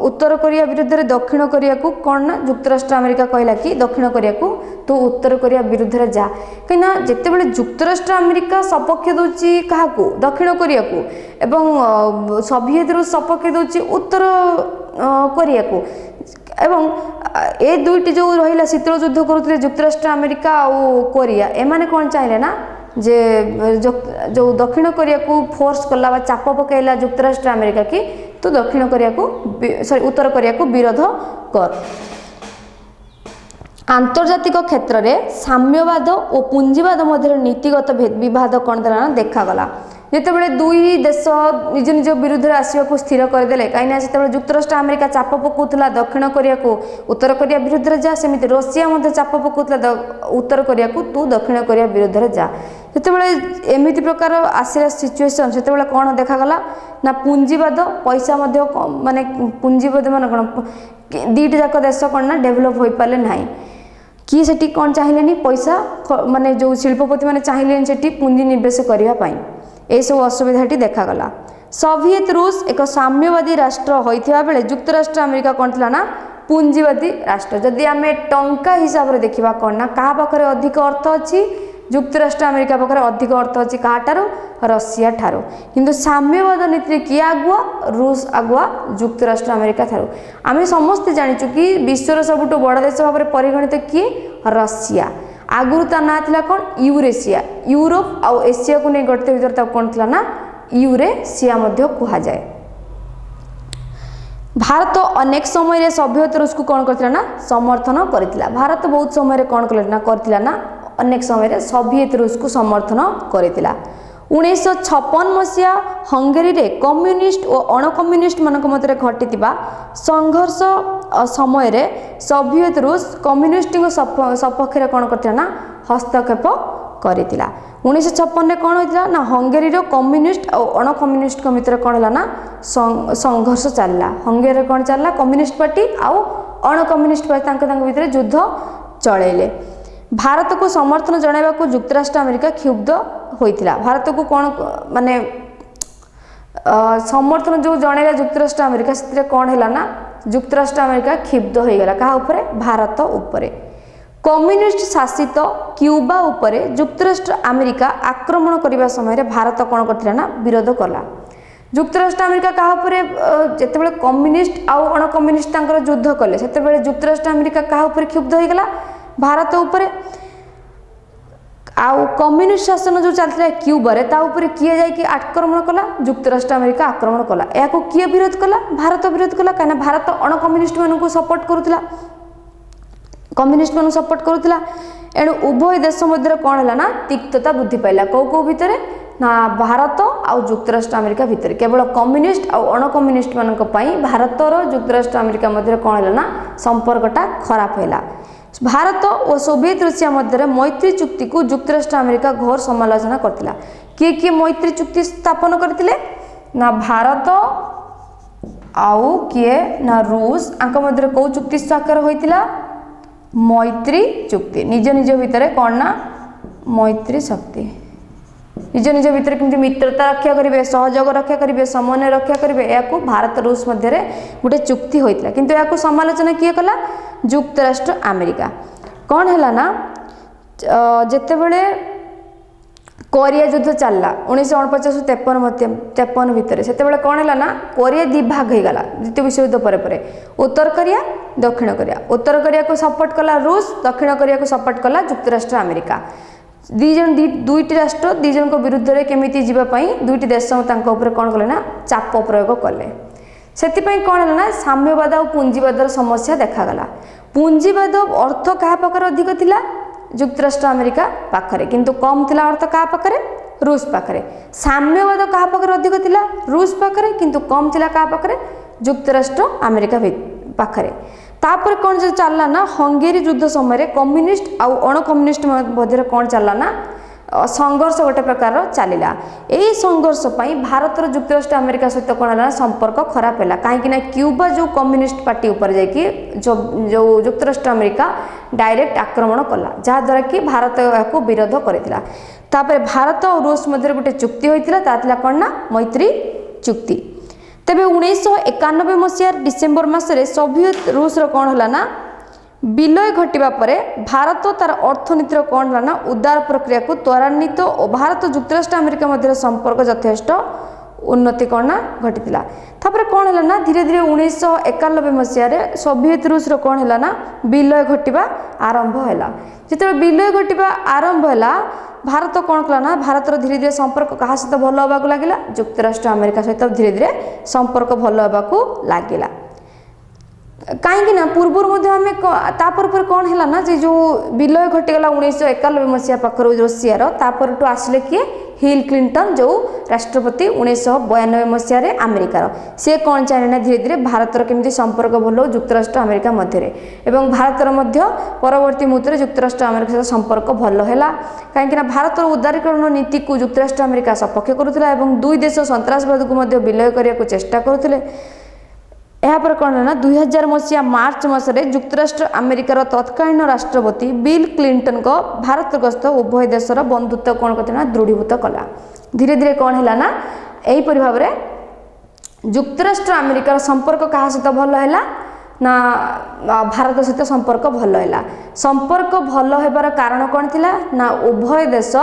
ଉତ୍ତର କୋରିଆ ବିରୁଦ୍ଧରେ ଦକ୍ଷିଣ କୋରିଆକୁ କ'ଣ ନା ଯୁକ୍ତରାଷ୍ଟ୍ର ଆମେରିକା କହିଲା କି ଦକ୍ଷିଣ କୋରିଆକୁ ତୁ ଉତ୍ତର କୋରିଆ ବିରୁଦ୍ଧରେ ଯା, କାହିଁକିନା ଯେତେବେଳେ ଯୁକ୍ତରାଷ୍ଟ୍ର ଆମେରିକା ସପକ୍ଷ ଦେଉଛି କାହାକୁ ଦକ୍ଷିଣ କୋରିଆକୁ ଏବଂ ସୋଭିଏତ ରୁଷ ସପକ୍ଷ ଦେଉଛି ଉତ୍ତର କୋରିଆକୁ ଏବଂ ଏ ଦୁଇଟି ଯେଉଁ ରହିଲା ଶୀତଳ ଯୁଦ୍ଧ କରୁଥିଲେ ଯୁକ୍ତରାଷ୍ଟ୍ର ଆମେରିକା ଆଉ କୋରିଆ, ଏମାନେ କ'ଣ ଚାହିଁଲେ ନା ଯେ ଯେଉଁ ଦକ୍ଷିଣ କୋରିଆକୁ ଫୋର୍ସ କଲା ବା ଚାପ ପକାଇଲା ଯୁକ୍ତରାଷ୍ଟ୍ର ଆମେରିକା କି ତୁ ଦକ୍ଷିଣ କୋରିଆକୁ ଉତ୍ତର କୋରିଆକୁ ବିରୋଧ କର। ଆନ୍ତର୍ଜାତିକ କ୍ଷେତ୍ରରେ ସାମ୍ୟବାଦ ଓ ପୁଞ୍ଜିବାଦ ମଧ୍ୟରେ ନୀତିଗତ ବିବାଦ କ'ଣ ଦେଲା ନା ଦେଖାଗଲା। ଯେତେବେଳେ ଦୁଇ ଦେଶ ନିଜ ନିଜ ବିରୁଦ୍ଧରେ ଆସିବାକୁ ସ୍ଥିର କରିଦେଲେ, କାହିଁକିନା ସେତେବେଳେ ଯୁକ୍ତରାଷ୍ଟ୍ର ଆମେରିକା ଚାପ ପକାଉଥିଲା ଦକ୍ଷିଣ କୋରିଆକୁ ଉତ୍ତର କୋରିଆ ବିରୁଦ୍ଧରେ ଯା, ସେମିତି ଋଷିଆ ମଧ୍ୟ ଚାପ ପକାଉଥିଲା ଉତ୍ତର କୋରିଆକୁ ତୁ ଦକ୍ଷିଣ କୋରିଆ ବିରୁଦ୍ଧରେ ଯା। ଯେତେବେଳେ ଏମିତି ପ୍ରକାର ଆସିଲା ସିଚୁଏସନ୍ ସେତେବେଳେ କ'ଣ ଦେଖାଗଲା ନା ପୁଞ୍ଜିବାଦ ପଇସା ମଧ୍ୟ ମାନେ ପୁଞ୍ଜିବାଦ ମାନେ କ'ଣ ଦୁଇଟି ଯାକ ଦେଶ କ'ଣ ନା ଡେଭଲପ୍ ହୋଇପାରିଲେ ନାହିଁ। କିଏ ସେଠି କ'ଣ ଚାହିଁଲେନି ପଇସା ମାନେ ଯେଉଁ ଶିଳ୍ପପତି ମାନେ ଚାହିଁଲେନି ସେଠି ପୁଞ୍ଜି ନିବେଶ କରିବା ପାଇଁ, ଏସବୁ ଅସୁବିଧାଟି ଦେଖାଗଲା। ସୋଭିଏତ ରୁଷ ଏକ ସାମ୍ୟବାଦୀ ରାଷ୍ଟ୍ର ହୋଇଥିବା ବେଳେ ଯୁକ୍ତରାଷ୍ଟ୍ର ଆମେରିକା କ'ଣ ଥିଲା ନା ପୁଞ୍ଜିବାଦୀ ରାଷ୍ଟ୍ର। ଯଦି ଆମେ ଟଙ୍କା ହିସାବରେ ଦେଖିବା କ'ଣ ନା କାହା ପାଖରେ ଅଧିକ ଅର୍ଥ ଅଛି ଯୁକ୍ତରାଷ୍ଟ୍ର ଆମେରିକା ପାଖରେ ଅଧିକ ଅର୍ଥ ଅଛି କାହାଠାରୁ ଋଷିଆ ଠାରୁ, କିନ୍ତୁ ସାମ୍ୟବାଦ ନୀତିରେ କିଏ ଆଗୁଆ ରୁଷ ଆଗୁଆ ଯୁକ୍ତରାଷ୍ଟ୍ର ଆମେରିକା ଠାରୁ। ଆମେ ସମସ୍ତେ ଜାଣିଛୁ କି ବିଶ୍ୱର ସବୁଠୁ ବଡ଼ ଦେଶ ଭାବରେ ପରିଗଣିତ କିଏ ଋଷିଆ, ଆଗରୁ ତା ନାଁ ଥିଲା କ'ଣ ୟୁରେସିଆ, ୟୁରୋପ ଆଉ ଏସିଆକୁ ନେଇ ଗଠିତ ଭିତରେ ତାକୁ କ'ଣ ଥିଲା ନା ୟୁରେସିଆ ମଧ୍ୟ କୁହାଯାଏ। ଭାରତ ଅନେକ ସମୟରେ ସୋଭିଏତ ରୁଷକୁ କ'ଣ କରିଥିଲା ନା ସମର୍ଥନ କରିଥିଲା। ଭାରତ ବହୁତ ସମୟରେ କ'ଣ କରିଥିଲା ନା ଅନେକ ସମୟରେ ସୋଭିଏତ ରୁଷକୁ ସମର୍ଥନ କରିଥିଲା। 1956 ମସିହା ହଙ୍ଗେରୀରେ କମ୍ୟୁନିଷ୍ଟ ଓ ଅଣକମ୍ୟୁନିଷ୍ଟ ମାନଙ୍କ ମଧ୍ୟରେ ଘଟିଥିବା ସଂଘର୍ଷ ସମୟରେ ସୋଭିଏତ ରୁଷ କମ୍ୟୁନିଷ୍ଟଙ୍କ ସପକ୍ଷରେ କ'ଣ କରିଥିଲା ନା ହସ୍ତକ୍ଷେପ କରିଥିଲା। 1956ରେ କ'ଣ ହୋଇଥିଲା ନା ହଙ୍ଗେରୀର କମ୍ୟୁନିଷ୍ଟ ଆଉ ଅଣକମ୍ୟୁନିଷ୍ଟଙ୍କ ଭିତରେ କ'ଣ ହେଲା ନା ସଂଘର୍ଷ ଚାଲିଲା। ହଙ୍ଗେରୀରେ କ'ଣ ଚାଲିଲା କମ୍ୟୁନିଷ୍ଟ ପାର୍ଟି ଆଉ ଅଣକମ୍ୟୁନିଷ୍ଟ ପାର୍ଟି ତାଙ୍କ ଭିତରେ ଯୁଦ୍ଧ ଚଳେଇଲେ। ଭାରତକୁ ସମର୍ଥନ ଜଣାଇବାକୁ ଯୁକ୍ତରାଷ୍ଟ୍ର ଆମେରିକା କ୍ଷୁବ୍ଧ ହୋଇଥିଲା। ଭାରତକୁ କ'ଣ ମାନେ ସମର୍ଥନ ଯେଉଁ ଜଣାଇଲା ଯୁକ୍ତରାଷ୍ଟ୍ର ଆମେରିକା ସେଥିରେ କ'ଣ ହେଲା ନା ଯୁକ୍ତରାଷ୍ଟ୍ର ଆମେରିକା କ୍ଷୁବ୍ଧ ହୋଇଗଲା କାହା ଉପରେ ଭାରତ ଉପରେ। କମ୍ୟୁନିଷ୍ଟ ଶାସିତ କ୍ୟୁବା ଉପରେ ଯୁକ୍ତରାଷ୍ଟ୍ର ଆମେରିକା ଆକ୍ରମଣ କରିବା ସମୟରେ ଭାରତ କ'ଣ କରିଥିଲା ନା ବିରୋଧ କଲା। ଯୁକ୍ତରାଷ୍ଟ୍ର ଆମେରିକା କାହା ଉପରେ ଯେତେବେଳେ କମ୍ୟୁନିଷ୍ଟ ଆଉ ଅଣକମ୍ୟୁନିଷ୍ଟ ତାଙ୍କର ଯୁଦ୍ଧ କଲେ ସେତେବେଳେ ଯୁକ୍ତରାଷ୍ଟ୍ର ଆମେରିକା କାହା ଉପରେ କ୍ଷୁବ୍ଧ ହୋଇଗଲା ଭାରତ ଉପରେ। ଆଉ କମ୍ୟୁନିଷ୍ଟ ଶାସନ ଯେଉଁ ଚାଲିଥିଲା କ୍ୟୁବାରେ ତା ଉପରେ କିଏ ଯାଇକି ଆକ୍ରମଣ କଲା ଯୁକ୍ତରାଷ୍ଟ୍ର ଆମେରିକା ଆକ୍ରମଣ କଲା। ଏହାକୁ କିଏ ବିରୋଧ କଲା ଭାରତ ବିରୋଧ କଲା, କାହିଁକିନା ଭାରତ ଅଣକମ୍ୟୁନିଷ୍ଟ ମାନଙ୍କୁ ସପୋର୍ଟ କରୁଥିଲା, କମ୍ୟୁନିଷ୍ଟ ମାନଙ୍କୁ ସପୋର୍ଟ କରୁଥିଲା। ଏଣୁ ଉଭୟ ଦେଶ ମଧ୍ୟରେ କ'ଣ ହେଲା ନା ତିକ୍ତତା ବୃଦ୍ଧି ପାଇଲା। କେଉଁ ଭିତରେ ନା ଭାରତ ଆଉ ଯୁକ୍ତରାଷ୍ଟ୍ର ଆମେରିକା ଭିତରେ। କେବଳ କମ୍ୟୁନିଷ୍ଟ ଆଉ ଅଣକମ୍ୟୁନିଷ୍ଟ ମାନଙ୍କ ପାଇଁ ଭାରତର ଯୁକ୍ତରାଷ୍ଟ୍ର ଆମେରିକା ମଧ୍ୟରେ କ'ଣ ହେଲା ନା ସମ୍ପର୍କଟା ଖରାପ ହେଲା। ଭାରତ ଓ ସୋଭିଏତ ରୁଷିଆ ମଧ୍ୟରେ ମୈତ୍ରୀ ଚୁକ୍ତିକୁ ଯୁକ୍ତରାଷ୍ଟ୍ର ଆମେରିକା ଘୋର ସମାଲୋଚନା କରିଥିଲା। କିଏ କିଏ ମୈତ୍ରୀ ଚୁକ୍ତି ସ୍ଥାପନ କରିଥିଲେ ନା ଭାରତ ଆଉ କିଏ ନା ରୁଷ, ଆଙ୍କ ମଧ୍ୟରେ କେଉଁ ଚୁକ୍ତି ସ୍ୱାକ୍ଷର ହୋଇଥିଲା ମୈତ୍ରୀ ଚୁକ୍ତି। ନିଜ ନିଜ ଭିତରେ କ'ଣ ନା ମୈତ୍ରୀ ଶକ୍ତି, ନିଜ ନିଜ ଭିତରେ କେମିତି ମିତ୍ରତା ରକ୍ଷା କରିବେ, ସହଯୋଗ ରକ୍ଷା କରିବେ, ସମନ୍ୱୟ ରକ୍ଷା କରିବେ, ଏହାକୁ ଭାରତ ରୁଷ ମଧ୍ୟରେ ଗୋଟେ ଚୁକ୍ତି ହୋଇଥିଲା। କିନ୍ତୁ ଏହାକୁ ସମାଲୋଚନା କିଏ କଲା ଯୁକ୍ତରାଷ୍ଟ୍ର ଆମେରିକା। କ'ଣ ହେଲା ନା ଯେତେବେଳେ କୋରିଆ ଯୁଦ୍ଧ ଚାଲିଲା 1949-53 ଭିତରେ, ସେତେବେଳେ କ'ଣ ହେଲା ନା କୋରିଆ ଦୁଇ ଭାଗ ହୋଇଗଲା ଦ୍ୱିତୀୟ ବିଶ୍ୱଯୁଦ୍ଧ ପରେ ପରେ। ଉତ୍ତର କୋରିଆ ଦକ୍ଷିଣ କୋରିଆ। ଉତ୍ତର କୋରିଆକୁ ସପୋର୍ଟ କଲା ରୁଷ, ଦକ୍ଷିଣ କୋରିଆକୁ ସପୋର୍ଟ କଲା ଯୁକ୍ତରାଷ୍ଟ୍ର ଆମେରିକା। ଦୁଇଟି ରାଷ୍ଟ୍ର ଦୁଇ ଜଣଙ୍କ ବିରୁଦ୍ଧରେ କେମିତି ଯିବା ପାଇଁ ଦୁଇଟି ଦେଶ ତାଙ୍କ ଉପରେ କ'ଣ କଲେ ନା ଚାପ ପ୍ରୟୋଗ କଲେ। ସେଥିପାଇଁ କ'ଣ ହେଲା ନା ସାମ୍ୟବାଦ ଆଉ ପୁଞ୍ଜିବାଦର ସମସ୍ୟା ଦେଖାଗଲା। ପୁଞ୍ଜିବାଦ ଅର୍ଥ କାହା ପାଖରେ ଅଧିକ ଥିଲା ଯୁକ୍ତରାଷ୍ଟ୍ର ଆମେରିକା ପାଖରେ, କିନ୍ତୁ କମ୍ ଥିଲା ଅର୍ଥ କାହା ପାଖରେ ରୁଷ ପାଖରେ। ସାମ୍ୟବାଦ କାହା ପାଖରେ ଅଧିକ ଥିଲା ରୁଷ ପାଖରେ, କିନ୍ତୁ କମ୍ ଥିଲା କାହା ପାଖରେ ଯୁକ୍ତରାଷ୍ଟ୍ର ଆମେରିକା ପାଖରେ। ତାପରେ କ'ଣ ଚାଲିଲା ନା ହଙ୍ଗେରୀ ଯୁଦ୍ଧ ସମୟରେ କମ୍ୟୁନିଷ୍ଟ ଆଉ ଅଣକମ୍ୟୁନିଷ୍ଟ ମଧ୍ୟରେ କ'ଣ ଚାଲିଲା ନା संघर्ष गोटे प्रकार चलला। यही संघर्ष पर भारतर युक्तराष्ट्र अमेरिका सहित कौन है संपर्क खराब है कहीं क्यूबा जो कम्युनिस्ट पार्टी उपर जाकि जो युक्तराष्ट्र अमेरिका डायरेक्ट आक्रमण कला जहाद्वारा कि भारत या विरोध करता। तापर भारत और रूस मध्य गोटे चुक्ति होता कौन ना मैत्री चुक्ति। तेबे 1991 मसीह डिसेम्बर मासरे सोवियत रूस कौन है ना विलय घटिबा परे भारत तार अर्थनीतिर कौन है ना उदार प्रक्रिया को त्वरान्वित और भारत युक्तराष्ट्र अमेरिका मध्य संपर्क यथेष्ट उन्नति कौन ना घटी। तापर कौन है ना धीरे धीरे 1991 मसीह सोवियत रूस कौन है ना विलय घटिबा आरंभ है। जिते विलय घटिबा आरंभ है भारत कौन कला ना भारतर धीरे धीरे संपर्क क्या सहित भल होगा लगे युक्तराष्ट्र अमेरिका सहित धीरे धीरे संपर्क भल होगा लगे। कहीं पूर्वर आम तापर कौन है ना जो विलय घटीगला 1991 मसीहा पाखर रूसियार तापर आसिले किए हिल क्लिंटन जो राष्ट्रपति 1992 मसीह आमेरिकार से कौन चाहिए ना धीरे धीरे भारतर केमती संपर्क भल हो युक्तराष्ट्र अमेरिका मध्य एवं भारतर मध्य परवर्ती मुहूर्त युक्तराष्ट्र अमेरिका सहित संपर्क भल है कहीं भारतर उदारीकरण नीति को युक्तराष्ट्र अमेरिका सपक्ष करुला दुई देश सन्त्रासवाद को विलय करने को चेष्टा करुले। यापर कौन है ना 2000 मसीहा मार्च मसरे युक्तराष्ट्र अमेरिकार तत्कालीन राष्ट्रपति बिल क्लिंटन को भारत गस्त उभय देशर बंधुत्व कौन करते दृढ़ीभूत कला। धीरे धीरे कौन है ना यहीपरि भाव में युक्तराष्ट्र अमेरिकार संपर्क क्या सहित भल है ना भारत सहित संपर्क भल है। संपर्क भल होबार कारण कौन थिला ना उभय देश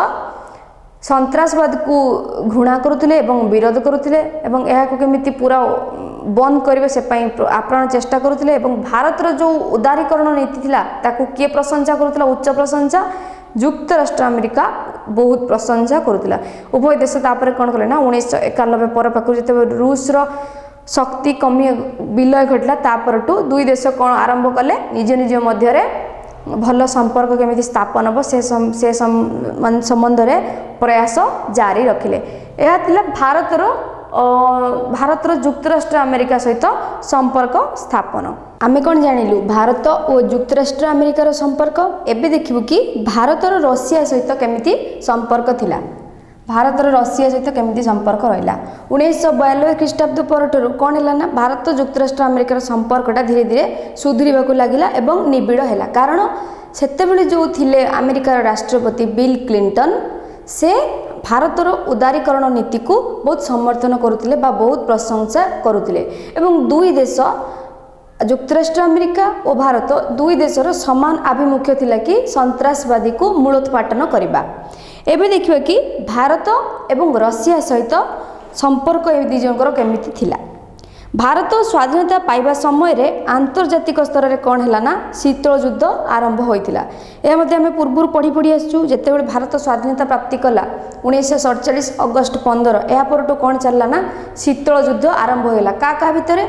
सन्त्रासवाद को घृणा करुले एवं विरोध करुले एवं यह केमिति पूरा बंद करेंगे से आप्राण चेष्टा करुले एवं भारतर जो उदारीकरण नीति थिला ताकू किए प्रशंसा करुला उच्च प्रशंसा युक्तराष्ट्र अमेरिका बहुत प्रशंसा करुला। उभय देश तापर कौन कले ना 1991 पर पाखु जो रूसर शक्ति कमी विलय घटला तापर दुई देश कौन आरंभ कले निज निज मध्य भल संपर्क केमिति स्थापन हम से संबंध में प्रयास जारी रखिले। यह थिला भारतर युक्तराष्ट्र अमेरिका सहित संपर्क स्थापन। आमे कौन जानिलु भारत और युक्तराष्ट्र अमेरिकार संपर्क। एबे देखिबु कि भारतर रशिया सहित केमिति संपर्क थिला। भारतर रशिया सहित केमिति संपर्क रहिला 1992 ख्रीष्टाब्द परठू कौन है ना भारत युक्तराष्ट्र अमेरिकार संपर्कटा धीरे धीरे सुधुरिबा को लागिला एवं निबिड़ है कारण सेतेबेले जो थिले अमेरिकार राष्ट्रपति बिल क्लिंटन से भारतर उदारीकरण नीति को बहुत समर्थन करुले बहुत प्रशंसा करुले एवं दुई देश युक्तराष्ट्र अमेरिका और भारत दुई देशर समान आभिमुख्य थिला कि सन्त्रासवादी को मूलोत्पाटन करबा। एबे देखिबा कि भारत एवं रशिया सहित संपर्क ए दुई जनकर केमिति थिला। भारत स्वाधीनता पाइबा समय रे आंतर्जातिक स्तर रे कौन है ना शीतल युद्ध आरंभ होइतिला। यह मध्य आम पूर्व पढ़ी पढ़ी आसचु जेतेबेले भारत स्वाधीनता प्राप्ति कला 1947 अगस्त 15 यापर कौन चलला ना शीतल युद्ध आरंभ होइला का भितर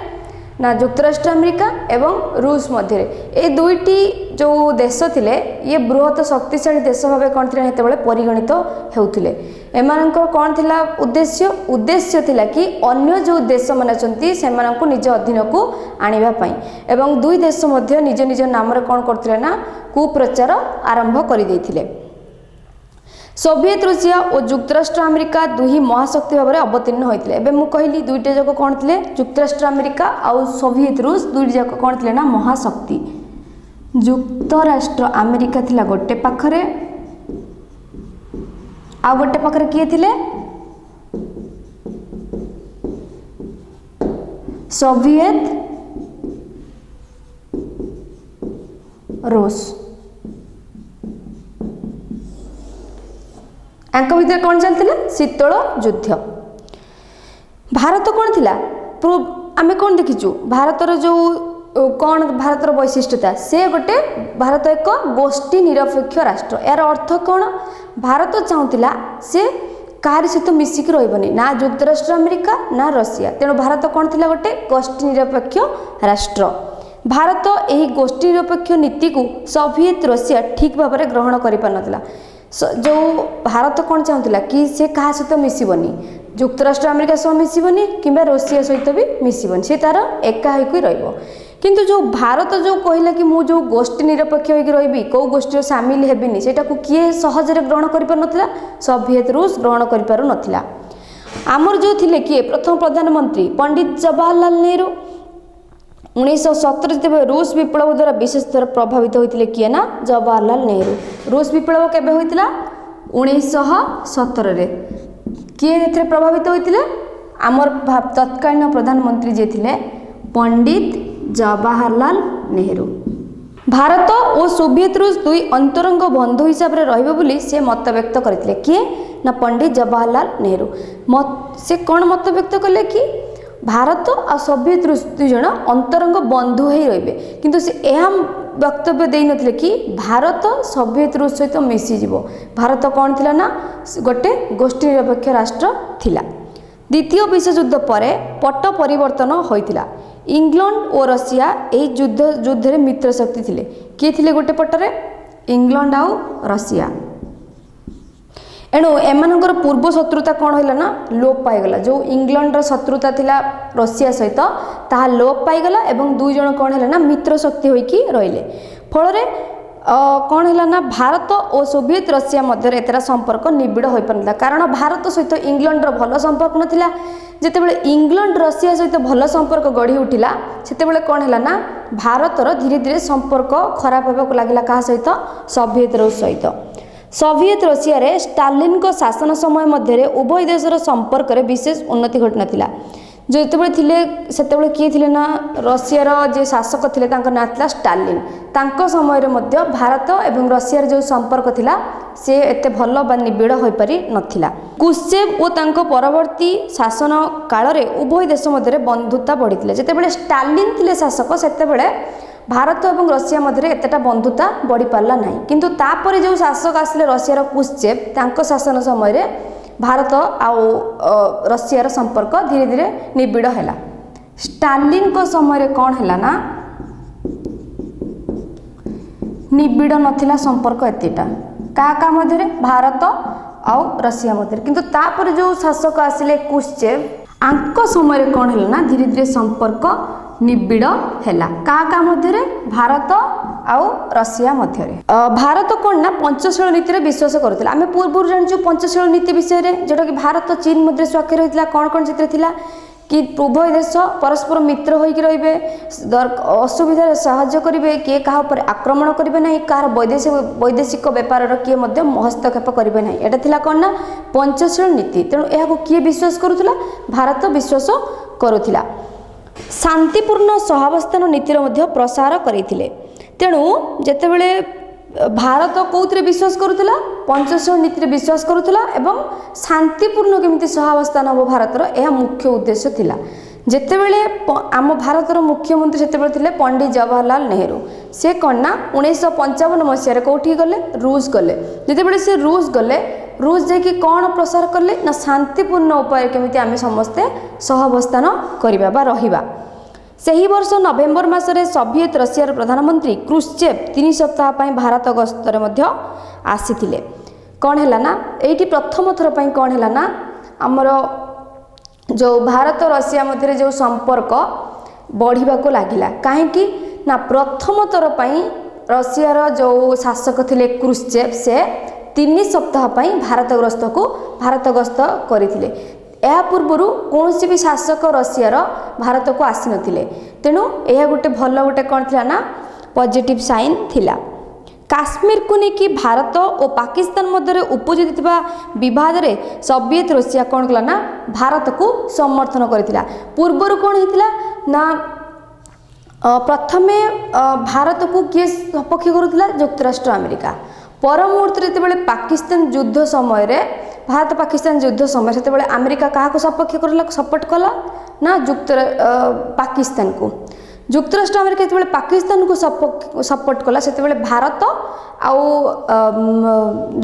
ना युक्तराष्ट्र अमेरिका एवं रूस मध्य ए दुईटी जो देश थिले ये बृहत शक्तिशाली देश भाव कौन थिले हेतेबेले परिगणित हेउथिले। एमानकर कौन थिला उद्देश्य थिला कि अन्य जो देश माने अछंती सेमानंकु निज अधीन को आनिबा पई एवं दुई देश मध्य निज निज नाम रे कौन करथिले ना कुप्रचार आरंभ करि दैथिले। सोवियत रूसिया और युक्तराष्ट्र अमेरिका दुही महाशक्ति भाव में अवतीर्ण होते। एवं मुझे कहली दुईटा जाक कौन थे युक्तराष्ट्र अमेरिका और सोवियत रूस दुईटा जाक कौन थे ना महाशक्ति। युक्तराष्ट्र अमेरिका थिला गोटे पाखरे आ गोटे पाखरे किए थिले सोवियत रूस। आंक भितर कौन चलता शीतल युद्ध। भारत कौन थिला आमे कौन देखीचु भारतर जो कौन भारतर वैशिष्ट्यता से गोटे भारत एक गोष्ठी निरपेक्ष राष्ट्र। यार अर्थ कौन भारत चाहूला से कार सहित मिसिक रही ना युक्तराष्ट्र अमेरिका ना रशिया तेणु भारत कौन थिला गोटे गोष्ठी निरपेक्ष राष्ट्र। भारत यही गोष्ठी निरपेक्ष नीति को सोवियत रशिया ठीक भाव में ग्रहण कर पार नथिला। जो भारत कौन चाहूला कि से क्या सहित मिसबनी युक्तराष्ट्र अमेरिका सह मिसबनी कि रशिया सहित भी मिसबनी से तार एका होकर किंतु जो भारत जो कहला कि मु जो गोष्ठी निरपेक्ष होगी रही कौ गोष्ठी सामिल हेबिनी सेटा को किए सहजरे ग्रहण कर पार नथिला सोवियत रूस ग्रहण कर पार नथिला आमर जो थिले किए प्रथम प्रधानमंत्री पंडित जवाहरलाल नेहरू 1917 जब रूस विप्लव द्वारा विशेष द्वारा प्रभावित होते किए ना जवाहरलाल नेहरू रूस विप्लव केबे होइतिला 1917 रे किए एथरे प्रभावित होइतिले आमर तत्कालीन प्रधानमंत्री जे थिले पंडित जवाहरलाल नेहरू भारत और सोवियत रूस दुई अंतरंग बंधु हिसाब से रहिबो बोली से मत व्यक्त करथिले किए ना पंडित जवाहरलाल नेहरू से कौन मत व्यक्त कले कि भारत और सोवियत रूस दुई जन अंतरंग बंधु ही रहिबे किंतु से एहा वक्तव्य देई नथिले कि भारत सोवियत रूस सहित मिसी जिवो भारत कौन थिला ना गोटे गोष्ठी निरपेक्ष राष्ट्र थिला द्वितीय विश्वयुद्ध पर पट परिवर्तन होइतिला इंग्लैंड और रशिया यही युद्ध रे मित्र शक्ति थिले किए थिले गोटे पटरे इंग्लैंड आउ रशिया एणु एमानकर पूर्व शत्रुता कौन है ना लोप पाईगला जो इंग्लैंड रो शत्रुता थिला रशिया सहित ताहा लोप पाईगला एवं दुई जन कौन है ना मित्र शक्ति होइकी रहिले फल कौन है ना भारत और सोवियत रशिया मध्य एतरा संपर्क निबिड़ हो पारला कारण भारत सहित इंग्लैंड रो भल संपर्क नथिला जेतेबेले इंग्लैंड रशिया सहित भल संपर्क गढ़ी उठिला सेतेबेले कौन है ना भारतर धीरे धीरे संपर्क खराब होगा लगिला कहा सहित सोवियत रूस सहित सोवियत रशिया रे स्टालिन को शासन समय मध्य उभय देशर संपर्क रे विशेष उन्नति घटी नथिला जेतेबेले थिले सेतेबेले किए थिले ना रशिया रो जे शासक थिले तांको नाम थिला स्टालिन तांको समय रे मध्य भारत एवं रशिया रे जो संपर्क थिला से एते भल बा निबिड़ होई पारि नथिला कुशचेव और तांको परवर्ती शासन काल रे उभय देश मध्य बंधुता बढ़िथिले जेतेबेले स्टालिन थिले शासक सेतेबेले भारत और रशिया मध्य एतेटा बंधुता बढ़ी पारला नहीं किंतु तापर जो शासक आसिले रशिया रो कुशचेव तांको शासन समय रे भारत आउ रशिया रो संपर्क धीरे धीरे निबिड़ हैला स्टालिन को समय रे कौन हैला ना निबिड़ नथिला संपर्क एतेटा का मध्य भारत आउ रशिया मध्य किंतु तापर जो शासक आसिले कुशचेव आंको समय रे कौन हैला ना धीरे धीरे संपर्क निबिड़ हैला का मध्य भारत आउ रशिया मध्य भारत कौन ना पंचशील नीति विश्वास करुला आम पूर्व जानचु पंचशील नीति विषय में जोटा कि भारत चीन मध्य स्वाक्षर होता कौन कौन से कि उभय देश परस्पर मित्र होइकी रहिबे असुविधा साहाय्य करेंगे किए कहा पर आक्रमण करेंगे ना कहार वैदेशिक व्यापार किए हस्तक्षेप करेंगे ना यहाँ थिला कौन ना पंचशील नीति तेणु यह किए विश्वास करुला भारत विश्वास करुला शांतिपूर्ण सहावस्थान नीतिर मध्य प्रसार करते तेणु जेतेबेले भारत कौन विश्वास करुला पंचशील नीति विश्वास करुला एवं शांतिपूर्ण केमिति सहावस्थान हम भारतर यह मुख्य उद्देश्य थिला जेतेबेले आम भारतर मुख्यमंत्री सेतेबेले थिले पंडित जवाहरलाल नेहरू से कौन ना 1955 मसीह कौटी गले रूस गले जेतेबेले से रूस गले रूस जाकि कौन प्रसार कले ना शांतिपूर्ण उपाय केमिति आमे समस्ते सहावस्थान करिबा बा रहिबा सही वर्ष नवेम्बर मासरे सोवियत रशियार प्रधानमंत्री क्रुश्चेव 3 सप्ताह पई भारत गस्तरे मध्य आसीथिले कौन है ना एठी प्रथम थर पई कौन है ना हमर जो भारत रशिया मध्य जो संपर्क बढ़िबा को लागिला काहेकि ना प्रथम थर पई रशियार जो शासक थिले क्रुश्चेव से 3 सप्ताह पई भारत गस्त करथिले या पूर्व कौन भी शासक रशियार भारत को आसी नथिले तेणु यह गोटे भल गोटे कौन थिला ना पॉजिटिव साइन थिला काश्मीर को लेकिन भारत और पाकिस्तान मध्य उपजित विवाद रे सोवियत रशिया कौन कला ना भारत को समर्थन करथिला पूर्वर कौन होता ना प्रथमे भारत को किए सपक्ष करुला युक्तराष्ट्र अमेरिका पर मुहूर्त जो पाकिस्तान युद्ध समय रे भारत पाकिस्तान युद्ध समय से अमेरिका क्या सपक्ष करला सपोर्ट कला ना पाकिस्तान को युक्तराष्ट्र अमेरिका जो पाकिस्तान को सपोर्ट कला से भारत आउ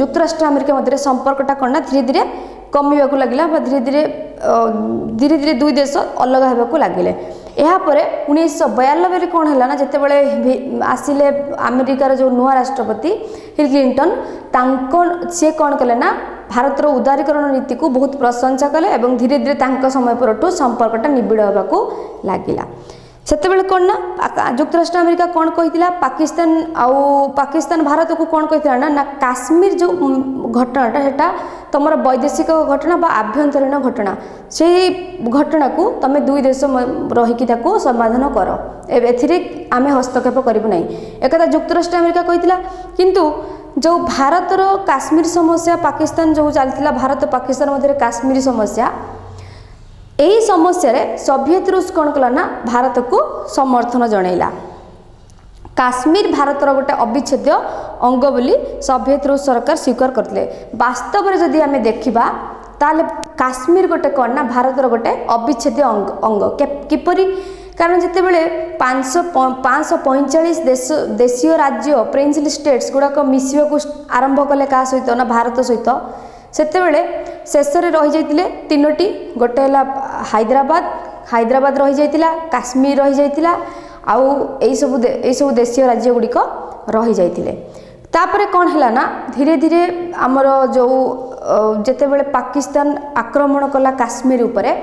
युक्तराष्ट्र अमेरिका मध्य संपर्कटा कौन धीरे धीरे कमिबाकू लगिला धीरे धीरे दुई देश अलग होगा लगिले यापर 1992 कौन है ना जितेबाला आसिले अमेरिकार जो नुआ राष्ट्रपति हिल क्लिंटन सी कौन कले ना भारतर उदारीकरण नीति को बहुत प्रशंसा कले और धीरे धीरे समय पर संपर्कटा निबिड़ होगा लगिला सेतेबेले कौन ना युक्तराष्ट्र अमेरिका कौन कही पाकिस्तान भारत को कौन कही ना काश्मीर जो घटनाटा सेटा तुम वैदेशिक घटना बा आभ्यंतरीण घटना से घटना को तुम दुई देश रहीकि समाधान कर एथिरे आमे हस्तक्षेप करूँ ना एक युक्तराष्ट्र अमेरिका कही किंतु जो भारतर काश्मीर समस्या पाकिस्तान जो चलता भारत पाकिस्तान मध्य काश्मीर समस्या यही समस्या रे सोवियत रूस कौन कला ना भारत को समर्थन जनइला काश्मीर भारतर गोटे अविच्छेद्य अंग बोली सोवियत रूस सरकार स्वीकार करते वास्तव में जदि आम देखा ताले काश्मीर गोटे कौन ना भारतर गोटे अविच्छेद्य अंग किपरि कारण जितेबले 545 देशीय राज्य प्रिंसिपल स्टेट्स गुड़ाक मिसवा आरंभ कले क्या सहित ना भारत सहित सेतेबेले शेष में रही जाइतिले तीनोटी गोटे हैदराबाद रही जाइतिला काश्मीर रही जाइतिला आउ एई सब देशीय राज्य गुड़िक रही जाइतिले तापरे कौन है ना धीरे धीरे आमर जो जेतेबेले पाकिस्तान आक्रमण कला काश्मीर उपरे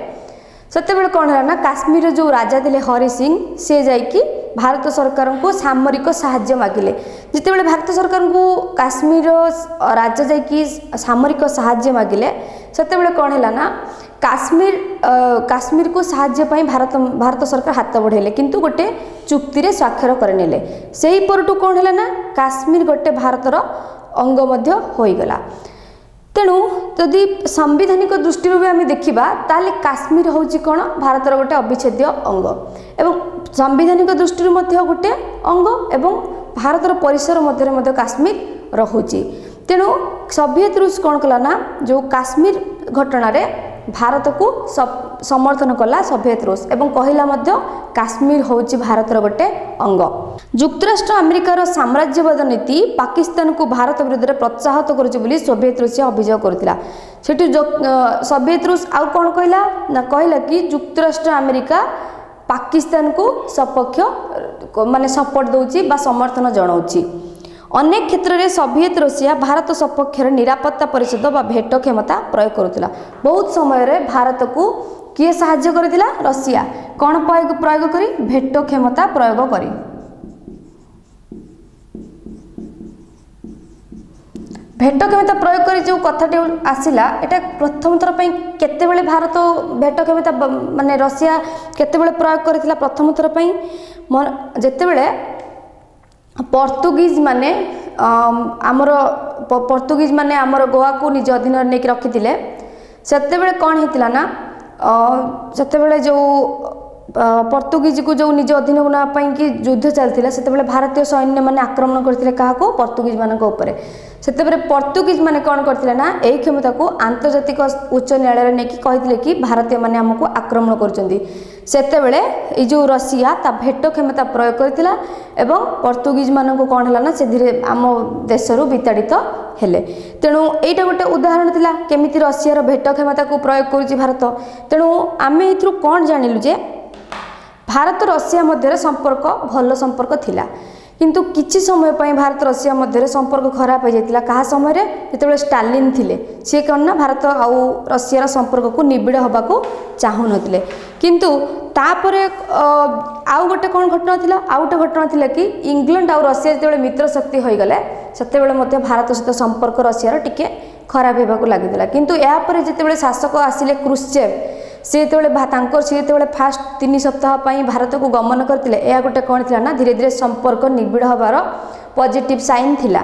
सेतेबेले कौन है ना काश्मीर जो राजा थे हरि सिंह से जाइकी भारत सरकार को सामरिक साहाय्य मागिले जितेबेले भारत सरकार को काश्मीर राजा जाइकी सामरिक साहाय्य मागिले सेतेबेले कौन है ना काश्मीर को साहाय्य पाई भारत सरकार हाथ बढ़ेले किंतु गोटे चुक्ति रे स्वाक्षर करनेले सेही परटू कौन है ना काश्मीर गोटे भारतर अंग मध्य होईगला तेणु जदि संविधानिक दृष्टि भी आम देखा ताले काश्मीर हूँ कौन भारतर गोटे अविच्छेद्य अंग एवं संविधानिक दृष्टि गोटे अंग एवं भारतर परिसर मध्य काश्मीर रहुची तेणु सोवियत रूस कौन कला ना जो काश्मीर घटना रे भारत को समर्थन कला सोवियत रूस एवं कहला मध्य काश्मीर होची भारतर गोटे अंग युक्तराष्ट्र अमेरिकार साम्राज्यवाद नीति पाकिस्तान को भारत विरुद्ध में प्रोत्साहित करुच्ची सोवियत रूस अभियोग करथिला सेठी सोवियत रूस आउ कौन कहला ना कहला कि युक्तराष्ट्र अमेरिका पाकिस्तान को सपक्ष माने सपोर्ट दउची बा समर्थन जणाउची अनेक क्षेत्र में सोवियत रशिया भारत सपक्ष निरापत्ता परिषद बा भेट क्षमता प्रयोग करुला बहुत समय रे भारत को किए साहाय्य करथिला रशिया कौन प्रयोग करी भेट क्षमता प्रयोग करी भेट क्षमता प्रयोग करी जो कथाटी आसिला एटा प्रथम थर पई केतेबेले भारत भेट क्षमता माने रशिया केतेबेले प्रयोग करथिला प्रथम थर पई जेतेबेले पोर्तुगीज माने आमर पोर्तुगीज माने आमर गोवा को निज अधीन नहीं रखिथिले सेतेबेले कौन हेतिला ना सेतेबेले जो पोर्तुगीज को जो निज अधीन नापाई कि युद्ध चलता से भारतीय सैन्य मैंने आक्रमण करते क्या पोर्तुगीज मान सेतेबेले पोर्तुगीज माने कौन करथिले ना एही क्षमता को आंतर्जातिक उच्च न्यायालय ने कहते कि भारतीय माने हमको आक्रमण करचंदी सेतेबेले ए जो रशिया ता भेट क्षमता प्रयोग करथिला एवं पोर्तुगीज मान को कौन है ना से धीरे आम देशरू विताड़ित हेले तेणु एटा गोटे उदाहरण थिला केमिति रशियार भेट क्षमता को प्रयोग करुछि भारत तेणु आमे एथरु कौन जानिलु जे भारत रशिया मध्य संपर्क भल संपर्क थिला किंतु किछि समय पई भारत रशिया मध्य संपर्क खराब हो जाइतिला कहा समय रे जेतेबेले स्टालिन थिले से कौन ना भारत आउ रशियार संपर्क को निबिड़ होबा को चाहू नथिले किंतु तापरे आउ गोटे कौन घटना थिला आउ गोटे घटना थिला कि इंग्लैंड आउ रशिया जेतेबेले मित्र शक्ति होई गले सेतेबेले मध्य भारत सहित संपर्क रशियार टिके खराब हेबा को लागितिला किंतु या परे जेतेबेले शासक आसिले क्रुश्चेव से जो फास्ट 3 सप्ताह भारत को गमन करते यह गोटे कौन थी ना धीरे धीरे संपर्क निबिड़ हबार पॉजिटिव साइन थिला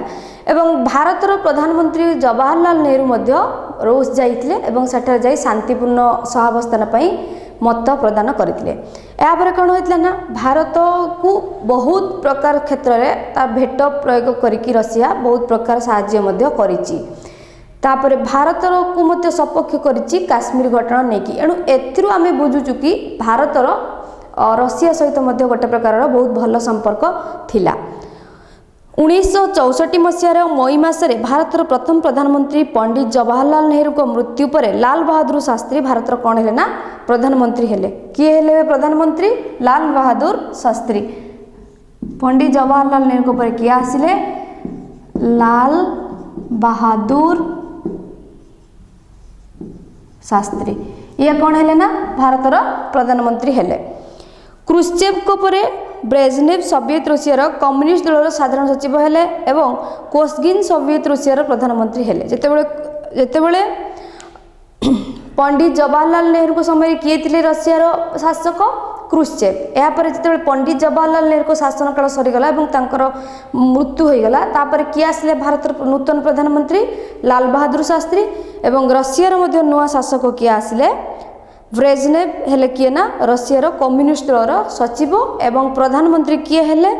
एवं भारतर प्रधानमंत्री जवाहरलाल नेहरू मध्य रूस जाइथिले एवं सेठार जाई शांतिपूर्ण सहावस्थान मत प्रदान करथिले यापर कौन होता ना भारत को बहुत प्रकार क्षेत्र में तार भेट प्रयोग करिकी रशिया बहुत प्रकार साहाय्य करिछि तापर भारतर को मध्य सपक्ष करिछि काश्मीर घटना नेकी एणु एथिरु आमे बुझुचु कि भारतर रशिया सहित मध्य गोटे प्रकार बहुत भल संपर्क थिला 1964 मसीहार मई मासरे भारतर प्रथम प्रधानमंत्री पंडित जवाहरलाल नेहरू को मृत्यु पर लाल बहादुर शास्त्री भारतर कौन हेले ना प्रधानमंत्री हेले किए हेले प्रधानमंत्री लाल बहादुर शास्त्री पंडित जवाहरलाल नेहरू पर किए आसिले लाल बहादुर शास्त्री ये कौन हेले ना भारतर प्रधानमंत्री हेले क्रुश्चेवଙ୍କ ପରେ ବ୍ରେଜନେଭ ସୋଭିଏତ ରୁଷିଆର କମ୍ୟୁନିଷ୍ଟ ଦଳର ସାଧାରଣ ସଚିବ ହେଲେ ଏବଂ କୋସଗିନ୍ ସୋଭିଏତ ରୁଷିଆର ପ୍ରଧାନମନ୍ତ୍ରୀ ହେଲେ। ଯେତେବେଳେ ପଣ୍ଡିତ ଜବାହରଲାଲ ନେହେରୁଙ୍କ ସମୟରେ କିଏ ଥିଲେ ରଷିଆର ଶାସକ? କ୍ରୁଶ୍ଚେଭ। ଏହାପରେ ଯେତେବେଳେ ପଣ୍ଡିତ ଜବାହରଲାଲ ନେହେରୁଙ୍କ ଶାସନ କାଳ ସରିଗଲା ଏବଂ ତାଙ୍କର ମୃତ୍ୟୁ ହୋଇଗଲା, ତାପରେ କିଏ ଆସିଲେ ଭାରତର ନୂତନ ପ୍ରଧାନମନ୍ତ୍ରୀ? ଲାଲ ବାହାଦୁର ଶାସ୍ତ୍ରୀ। ଏବଂ ରଷିଆର ମଧ୍ୟ ନୂଆ ଶାସକ କିଏ ଆସିଲେ? ବ୍ରେଜନେଭ ହେଲେ କିଏ ନା ରଷିଆର କମ୍ୟୁନିଷ୍ଟ ଦଳର ସଚିବ ଏବଂ ପ୍ରଧାନମନ୍ତ୍ରୀ କିଏ ହେଲେ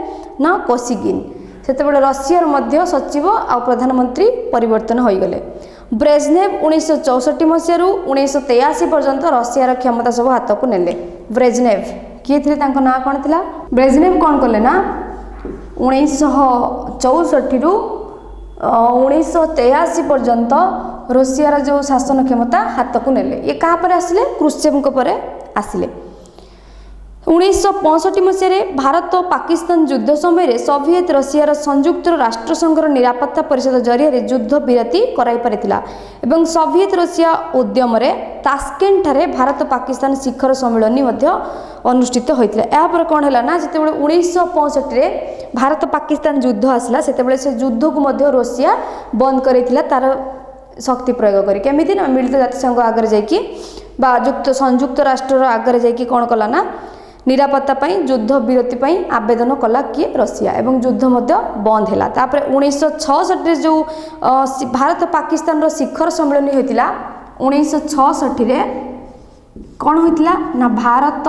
ନା କୋସିଗିନ୍। ସେତେବେଳେ ରଷିଆର ମଧ୍ୟ ସଚିବ ଆଉ ପ୍ରଧାନମନ୍ତ୍ରୀ ପରିବର୍ତ୍ତନ ହୋଇଗଲେ। ବ୍ରେଜନେଭ 1964 ମସିହାରୁ 1983 ପର୍ଯ୍ୟନ୍ତ ରଷିଆର କ୍ଷମତା ସବୁ ହାତକୁ ନେଲେ। ବ୍ରେଜନେଭ କିଏ ଥିଲେ? ତାଙ୍କ ନାଁ କ'ଣ ଥିଲା? ବ୍ରେଜନେଭ କ'ଣ କଲେ ନା 1964ରୁ 1983 ପର୍ଯ୍ୟନ୍ତ ରୁଷିଆର ଯେଉଁ ଶାସନ କ୍ଷମତା ହାତକୁ ନେଲେ। ଇଏ କାହା ପରେ ଆସିଲେ? କ୍ରୁଶ୍ଚେଭଙ୍କ ପରେ ଆସିଲେ। 1965 ମସିହାରେ ଭାରତ ଓ ପାକିସ୍ତାନ ଯୁଦ୍ଧ ସମୟରେ ସୋଭିଏତ ରଷିଆର ସଂଯୁକ୍ତ ରାଷ୍ଟ୍ରସଂଘର ନିରାପତ୍ତା ପରିଷଦ ଜରିଆରେ ଯୁଦ୍ଧ ବିରତି କରାଇ ପାରିଥିଲା ଏବଂ ସୋଭିଏତ ରଷିଆ ଉଦ୍ୟମରେ ତାସ୍କେଣ୍ଟଠାରେ ଭାରତ ପାକିସ୍ତାନ ଶିଖର ସମ୍ମିଳନୀ ମଧ୍ୟ ଅନୁଷ୍ଠିତ ହୋଇଥିଲା। ଏହାପରେ କ'ଣ ହେଲା ନା ଯେତେବେଳେ 1965ରେ ଭାରତ ପାକିସ୍ତାନ ଯୁଦ୍ଧ ଆସିଲା, ସେତେବେଳେ ସେ ଯୁଦ୍ଧକୁ ମଧ୍ୟ ରୁଷିଆ ବନ୍ଦ କରିଥିଲା ତାର ଶକ୍ତି ପ୍ରୟୋଗ କରି। କେମିତି ନା ମିଳିତ ଜାତିସଂଘ ଆଗରେ ଯାଇକି ବା ସଂଯୁକ୍ତ ରାଷ୍ଟ୍ରର ଆଗରେ ଯାଇକି କ'ଣ କଲା ନା ନିରାପତ୍ତା ପାଇଁ ଯୁଦ୍ଧ ବିରତି ପାଇଁ ଆବେଦନ କଲା କିଏ? ରଷିଆ। ଏବଂ ଯୁଦ୍ଧ ମଧ୍ୟ ବନ୍ଦ ହେଲା। ତାପରେ 1966ରେ ଯେଉଁ ଭାରତ ପାକିସ୍ତାନର ଶିଖର ସମ୍ମିଳନୀ ହୋଇଥିଲା, 1966ରେ କ'ଣ ହୋଇଥିଲା ନା ଭାରତ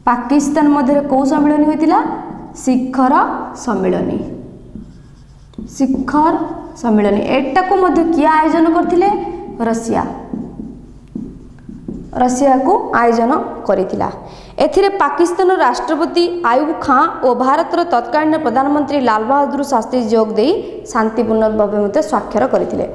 ପାକିସ୍ତାନ ମଧ୍ୟରେ କେଉଁ ସମ୍ମିଳନୀ ହୋଇଥିଲା? ଶିଖର ସମ୍ମିଳନୀ। ଶିଖର ସମ୍ମିଳନୀ ଏଟାକୁ ମଧ୍ୟ କିଏ ଆୟୋଜନ କରିଥିଲେ? ରଷିଆ। ରଷିଆକୁ ଆୟୋଜନ କରିଥିଲା। ଏଥିରେ ପାକିସ୍ତାନର ରାଷ୍ଟ୍ରପତି ଆୟୁବ ଖାଁ ଓ ଭାରତର ତତ୍କାଳୀନ ପ୍ରଧାନମନ୍ତ୍ରୀ ଲାଲ ବାହାଦୁର ଶାସ୍ତ୍ରୀ ଯୋଗ ଦେଇ ଶାନ୍ତିପୂର୍ଣ୍ଣ ଭାବେ ମଧ୍ୟ ସ୍ୱାକ୍ଷର କରିଥିଲେ।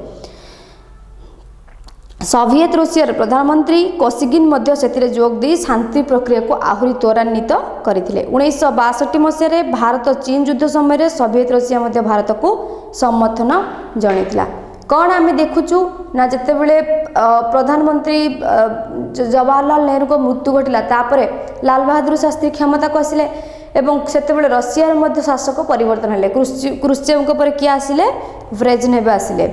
ସୋଭିଏତ ରୁଷିଆର ପ୍ରଧାନମନ୍ତ୍ରୀ କୋସିଗିନ୍ ମଧ୍ୟ ସେଥିରେ ଯୋଗ ଦେଇ ଶାନ୍ତି ପ୍ରକ୍ରିୟାକୁ ଆହୁରି ତ୍ୱରାନ୍ୱିତ କରିଥିଲେ। 1962 ମସିହାରେ ଭାରତ ଚୀନ ଯୁଦ୍ଧ ସମୟରେ ସୋଭିଏତ ରୁଷିଆ ମଧ୍ୟ ଭାରତକୁ ସମର୍ଥନ ଜଣାଇଥିଲା। କ'ଣ ଆମେ ଦେଖୁଛୁ ନା ଯେତେବେଳେ ପ୍ରଧାନମନ୍ତ୍ରୀ ଜବାହରଲାଲ ନେହେରୁଙ୍କ ମୃତ୍ୟୁ ଘଟିଲା, ତାପରେ ଲାଲ ବାହାଦୁର ଶାସ୍ତ୍ରୀ କ୍ଷମତାକୁ ଆସିଲେ ଏବଂ ସେତେବେଳେ ରଷିଆର ମଧ୍ୟ ଶାସକ ପରିବର୍ତ୍ତନ ହେଲେ। କ୍ରୁଶ୍ଚେଭଙ୍କ ପରେ କିଏ ଆସିଲେ? ବ୍ରେଜନେଭ ଆସିଲେ।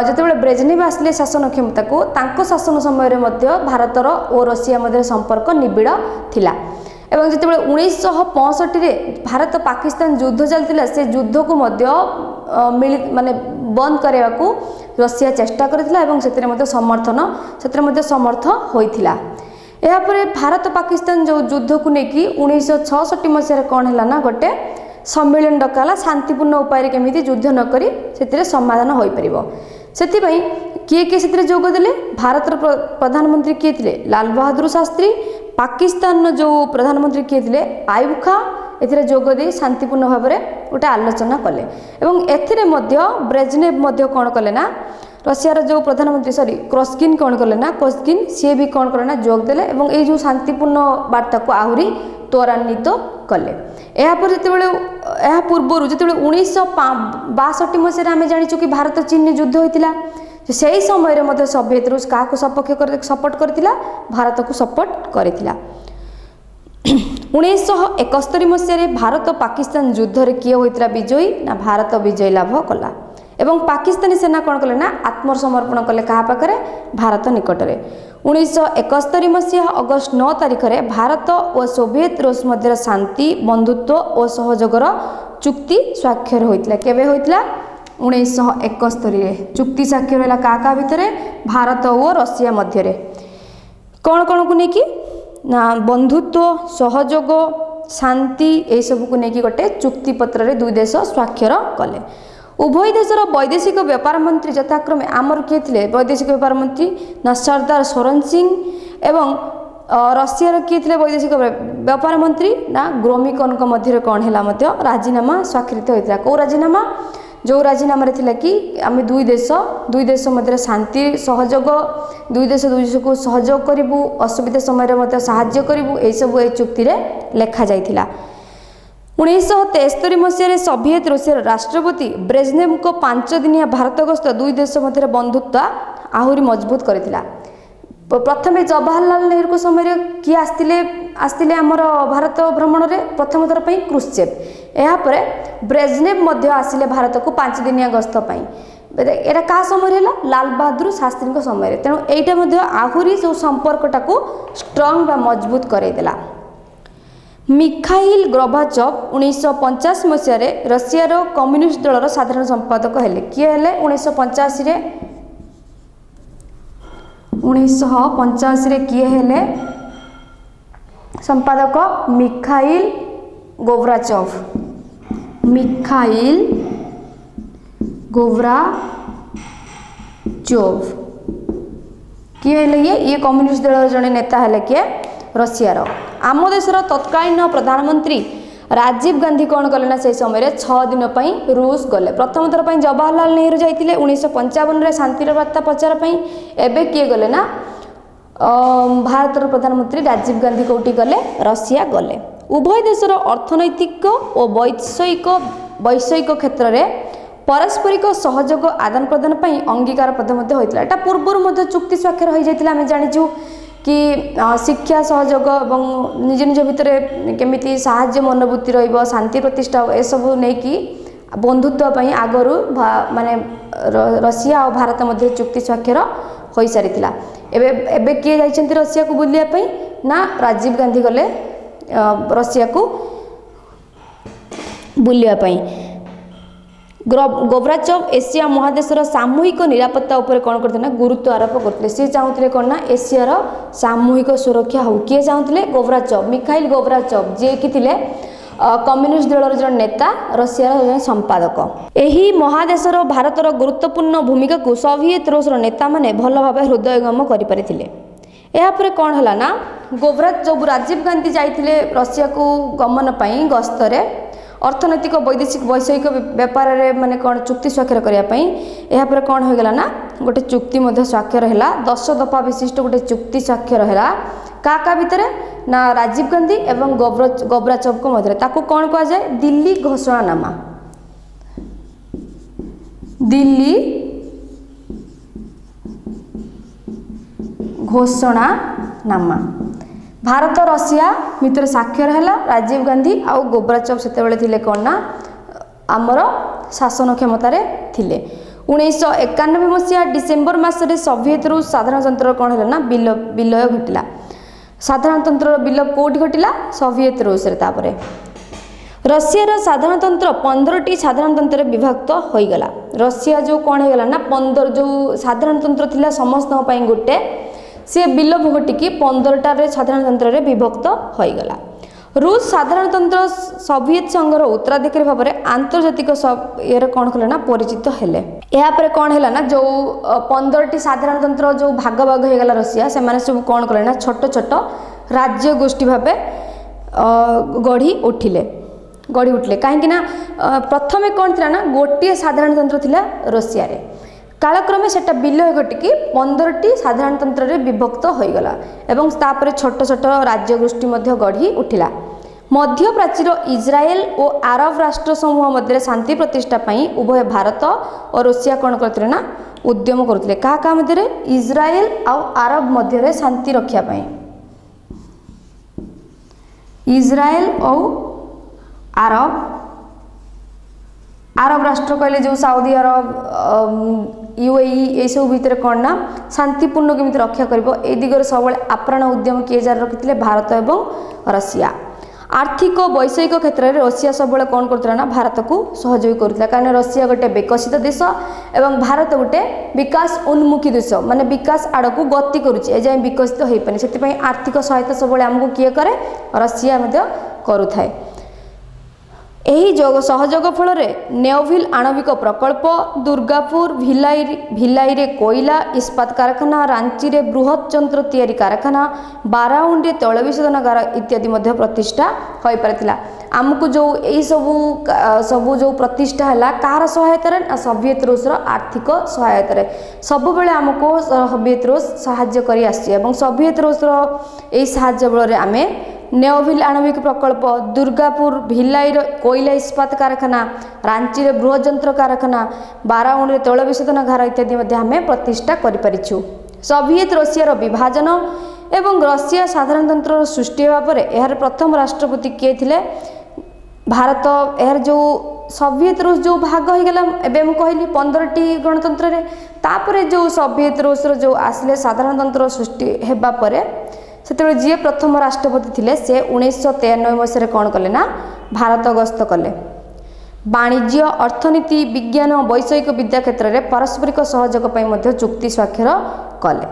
ଯେତେବେଳେ ବ୍ରେଜନେଭ ଆସିଲେ ଶାସନ କ୍ଷମତାକୁ, ତାଙ୍କ ଶାସନ ସମୟରେ ମଧ୍ୟ ଭାରତର ଓ ରଷିଆ ମଧ୍ୟରେ ସମ୍ପର୍କ ନିବିଡ଼ ଥିଲା। ଏବଂ ଯେତେବେଳେ 1965ରେ ଭାରତ ପାକିସ୍ତାନ ଯୁଦ୍ଧ ଚାଲିଥିଲା, ସେ ଯୁଦ୍ଧକୁ ମଧ୍ୟ ବନ୍ଦ କରିବାକୁ ରଷିଆ ଚେଷ୍ଟା କରିଥିଲା ଏବଂ ସେଥିରେ ମଧ୍ୟ ସମର୍ଥ ହୋଇଥିଲା। ଏହାପରେ ଭାରତ ପାକିସ୍ତାନ ଯେଉଁ ଯୁଦ୍ଧକୁ ନେଇକି 1966 ମସିହାରେ କ'ଣ ହେଲା ନା ଗୋଟେ ସମ୍ମିଳନୀ ଡକା ହେଲା, ଶାନ୍ତିପୂର୍ଣ୍ଣ ଉପାୟରେ କେମିତି ଯୁଦ୍ଧ ନ କରି ସେଥିରେ ସମାଧାନ ହୋଇପାରିବ। ସେଥିପାଇଁ କିଏ କିଏ ସେଥିରେ ଯୋଗ ଦେଲେ? ଭାରତର ପ୍ରଧାନମନ୍ତ୍ରୀ କିଏ ଥିଲେ? ଲାଲ ବାହାଦୁର ଶାସ୍ତ୍ରୀ। ପାକିସ୍ତାନର ଯେଉଁ ପ୍ରଧାନମନ୍ତ୍ରୀ କିଏ ଥିଲେ? ଆୟୁବ ଖାଁ। ଏଥିରେ ଯୋଗ ଦେଇ ଶାନ୍ତିପୂର୍ଣ୍ଣ ଭାବରେ ଗୋଟେ ଆଲୋଚନା କଲେ ଏବଂ ଏଥିରେ ମଧ୍ୟ ବ୍ରେଜନେଭ ମଧ୍ୟ କ'ଣ କଲେ ନା ରଷିଆର ଯେଉଁ ପ୍ରଧାନମନ୍ତ୍ରୀ କୋସଗିନ୍ କ'ଣ କଲେ ନା ସିଏ ବି କ'ଣ କଲେ ନା ଯୋଗ ଦେଲେ ଏବଂ ଏଇ ଯେଉଁ ଶାନ୍ତିପୂର୍ଣ୍ଣ ବାର୍ତ୍ତାକୁ ଆହୁରି ତ୍ୱରାନ୍ୱିତ କଲେ। ଏହାପରେ ଏହା ପୂର୍ବରୁ ଯେତେବେଳେ 1962 ମସିହାରେ ଆମେ ଜାଣିଛୁ କି ଭାରତ ଚୀନରେ ଯୁଦ୍ଧ ହୋଇଥିଲା, ସେହି ସମୟରେ ମଧ୍ୟ ସୋଭିଏତ ରୁଷ କାହାକୁ ସପୋର୍ଟ କରିଥିଲା? ଭାରତକୁ ସପୋର୍ଟ କରିଥିଲା। 1971 ମସିହାରେ ଭାରତ ପାକିସ୍ତାନ ଯୁଦ୍ଧରେ କିଏ ହୋଇଥିଲା ବିଜୟୀ? ନା ଭାରତ ବିଜୟ ଲାଭ କଲା ଏବଂ ପାକିସ୍ତାନୀ ସେନା କ'ଣ କଲେ ନା ଆତ୍ମସମର୍ପଣ କଲେ କାହା ପାଖରେ? ଭାରତ ନିକଟରେ। 1971 ମସିହା ଅଗଷ୍ଟ 9 ତାରିଖରେ ଭାରତ ଓ ସୋଭିଏତ ରୁଷ ମଧ୍ୟରେ ଶାନ୍ତି, ବନ୍ଧୁତ୍ୱ ଓ ସହଯୋଗର ଚୁକ୍ତି ସ୍ୱାକ୍ଷର ହୋଇଥିଲା। କେବେ ହୋଇଥିଲା? 1971ରେ ଚୁକ୍ତି ସ୍ୱାକ୍ଷର ହେଲା କାହା ଭିତରେ? ଭାରତ ଓ ରଷିଆ ମଧ୍ୟରେ। କଣକୁ ନେଇକି ନା ବନ୍ଧୁତ୍ୱ, ସହଯୋଗ, ଶାନ୍ତି ଏସବୁକୁ ନେଇକି ଗୋଟେ ଚୁକ୍ତିପତ୍ରରେ ଦୁଇ ଦେଶ ସ୍ୱାକ୍ଷର କଲେ। ଉଭୟ ଦେଶର ବୈଦେଶିକ ବ୍ୟାପାର ମନ୍ତ୍ରୀ ଯଥାକ୍ରମେ ଆମର କିଏ ଥିଲେ? ବୈଦେଶିକ ବ୍ୟାପାର ମନ୍ତ୍ରୀ ନା ସର୍ଦ୍ଦାର ସୋରେନ ସିଂ ଏବଂ ରଷିଆର କିଏ ଥିଲେ ବୈଦେଶିକ ବ୍ୟାପାର ମନ୍ତ୍ରୀ? ନା ଗ୍ରୋମିକନଙ୍କ ମଧ୍ୟରେ କ'ଣ ହେଲା ମଧ୍ୟ ରାଜିନାମା ସ୍ୱାକ୍ଷରିତ ହୋଇଥିଲା। କେଉଁ ରାଜିନାମା? ଯେଉଁ ରାଜିନାମାରେ ଥିଲା କି ଆମେ ଦୁଇ ଦେଶ ମଧ୍ୟରେ ଶାନ୍ତି ସହଯୋଗ, ଦୁଇ ଦେଶକୁ ସହଯୋଗ କରିବୁ, ଅସୁବିଧା ସମୟରେ ମଧ୍ୟ ସାହାଯ୍ୟ କରିବୁ, ଏସବୁ ଏ ଚୁକ୍ତିରେ ଲେଖାଯାଇଥିଲା। 1973 ମସିହାରେ ସୋଭିଏତ ରୁଷିଆର ରାଷ୍ଟ୍ରପତି ବ୍ରେଜନେଭଙ୍କ 5 ଦିନିଆ ଭାରତ ଗସ୍ତ ଦୁଇ ଦେଶ ମଧ୍ୟରେ ବନ୍ଧୁତ୍ୱ ଆହୁରି ମଜବୁତ କରିଥିଲା। ପ୍ରଥମେ ଜବାହରଲାଲ ନେହେରୁଙ୍କ ସମୟରେ କିଏ ଆସିଥିଲେ? आसते आमर भारत भ्रमण में प्रथम थर पर क्रुश्चेव यापर ब्रेजनेव आसिले भारत को 5 दिनिया गस्त यहाँ क्या समय लाल बहादुर शास्त्री समय तेणु यहाँ आहरी जो संपर्कटा को स्ट्रंग मजबूत करदेला। मिखाइल गोर्बाचोव 1985 मसीह रशियार कम्युनिस्ट दलर साधारण संपादक हेले किए हेले 1985 किए हेले संपादक मिखाइल गोर्बाचोव किए हेले ये कम्युनिस्ट दलर जड़े नेता हेले किए रशियार आम देशर तत्कालीन प्रधानमंत्री राजीव गांधी कौन कले ना से समय 6 दिन रूस गले प्रथम थर पर जवाहरलाल नेहरू जाते 1955 शांतिर वार्ता प्रचार एवं किए गले ना भारत प्रधानमंत्री राजीव गांधी कौटी गले रशिया गले। उभय देशर अर्थनैतिक और वैषयिक क्षेत्र में पारस्परिक सहयोग आदान प्रदान अंगीकार होता है। पूर्व चुक्ति स्वाक्षर हो जाता आम जाचु कि शिक्षा सहयोग और निज निज भितर केमिति साहाय्य मनोवृत्ति रहिबो शांति प्रतिष्ठा ए सब नहीं कि बंधुत्व आगरू माने रशिया और भारत मध्य चुक्ति स्वाक्षर हो सारी एबे किए जाइछन्ति रशिया को बुलिया ना राजीव गांधी गले रशिया को बुलिया गोर्बाचोव एशिया महादेशर सामूहिक निरापत्ता उपर कौन करते ना गुरुत्व आरोप करते सी चाहूले कौन ना एशियार सामूहिक सुरक्षा हो किए चाहूले गोर्बाचोव मिखाइल गोर्बाचोव जे कि थिले कम्युनिस्ट दलर जन नेता रशियार संपादक। एही महादेशर भारतर गुरुत्वपूर्ण भूमिका को सोवियत रूसर नेता माने भल भाव हृदयंगम करें। यापर कौन है ना गोर्बाचोव राजीव गांधी जाइए रशिया को गमन गस्तरे अर्थनैतिक वैषयिक व्यापार माने कौन चुक्ति स्वाक्षर करने यहाँ कौन होगा ना गोटे चुक्ति स्वाक्षर है 10 दफा विशिष्ट गोटे चुक्ति स्वाक्षर है क्या भितर ना राजीव गांधी एवं गोर्बाचोव को मध्य ताकू कौन कह जाए दिल्ली घोषणानामा। दिल्ली घोषणानामा भारत रशिया भितर साक्षर है राजीव गांधी आउ गोर्बाचोव से कौन ना आमर शासन क्षमतार थिले। 1991 मसीहा डिसेम्बर मासरे सोवियत रूस साधारणतंत्र कौन है ना विलय घटिला। साधारणतंत्र विलय कौटी घटिला सोवियत रूस रे रशियार साधारणतंत्र 15टी साधारणतंत्र विभक्त हो गला। रशिया जो कौन होगा ना 15 जो साधारणतंत्र थिला समस्त गोटे सी विलोप घटिकी 15टार साधारणतंत्र विभक्त होगला। रूस साधारणतंत्र सोवियत संघर उत्तराधिकारी भाव में आंतर्जातिक ये कौन कले ना परिचित हेले। यापर कौन है ना जो 15टी साधारणतंत्र जो भाग भाग होगला रशिया से माने सब कौन कले ना छोट छोट राज्य गोष्ठी भाव गढ़ी उठिले कहीं प्रथम कौन थी ना गोटे साधारणतंत्र थिला रशिया रे कालक्रमे सेटा विलय घटिकी 15टी साधारणतंत्र विभक्त होगला एवं तापर छोट छोट राज्य गोष्ठी गढ़ी उठिला। मध्य प्राचीर इज्राएल और आरब राष्ट्र समूह मध्य शांति प्रतिष्ठा उभय भारत और रशिया कौन करते ना उद्यम करते क्या मध्य इज्राएल और आरब मध्य शांति रक्षा इज्राएल और आरब राष्ट्र कहले जो साउदी अरब यूएई ये सब भितर कौन ना शांतिपूर्ण केमी रक्षा कर दिगरे सब आप्राण उद्यम किए जा रखिते भारत एवं रशिया। आर्थिक वैषयिक क्षेत्र में रशिया सब कौन करता ना भारत को सहयोग करता कारण रशिया गोटे विकसित देश एवं भारत गोटे विकास उन्मुखी देश माने विकास आड़ को गति करुचे एजाए विकसित हो पानी से आर्थिक सहायता सब आमको किए करे रशिया करुए। यही सहयोग फल नेविल आणविक प्रकल्प दुर्गापुर भिलाई रे कोयला इस्पात कारखाना रांची रे बृहत यंत्र तैयारी कारखाना बाराउंडी तैल विशोधनागार इत्यादि प्रतिष्ठा हो पारा। आमको जो यही सबू जो प्रतिष्ठा है कार सहायतार सोवियत रूसर आर्थिक सहायतार सब बेले आमको सोवियत रूस साहाय्य कर सोवियत रूसर यही साहाय्य बल आम नेविल आणविक प्रकल्प दुर्गापुर भिलाई कोयला इस्पात कारखाना रांची रे बृहत यंत्र कारखाना बाराउंडी तैल विशोधनागार इत्यादि आम प्रतिष्ठा कर सोवियत रशियार विभाजन ଏବଂ ରଷିଆ ସାଧାରଣତନ୍ତ୍ରର ସୃଷ୍ଟି ହେବା ପରେ ଏହାର ପ୍ରଥମ ରାଷ୍ଟ୍ରପତି କିଏ ଥିଲେ? ଭାରତ ଏହାର ଯେଉଁ ସୋଭିଏତ ରୁଷ ଯେଉଁ ଭାଗ ହୋଇଗଲା, ଏବେ ମୁଁ କହିଲି 15ଟି ଗଣତନ୍ତ୍ରରେ, ତାପରେ ଯେଉଁ ସୋଭିଏତ ରୁଷର ଯେଉଁ ଆସିଲେ ସାଧାରଣତନ୍ତ୍ର ସୃଷ୍ଟି ହେବା ପରେ ସେତେବେଳେ ଯିଏ ପ୍ରଥମ ରାଷ୍ଟ୍ରପତି ଥିଲେ ସେ 1993 ମସିହାରେ କ'ଣ କଲେ ନା ଭାରତ ଗସ୍ତ କଲେ। ବାଣିଜ୍ୟ, ଅର୍ଥନୀତି, ବିଜ୍ଞାନ, ବୈଷୟିକ ବିଦ୍ୟା କ୍ଷେତ୍ରରେ ପାରସ୍ପରିକ ସହଯୋଗ ପାଇଁ ମଧ୍ୟ ଚୁକ୍ତି ସ୍ୱାକ୍ଷର କଲେ।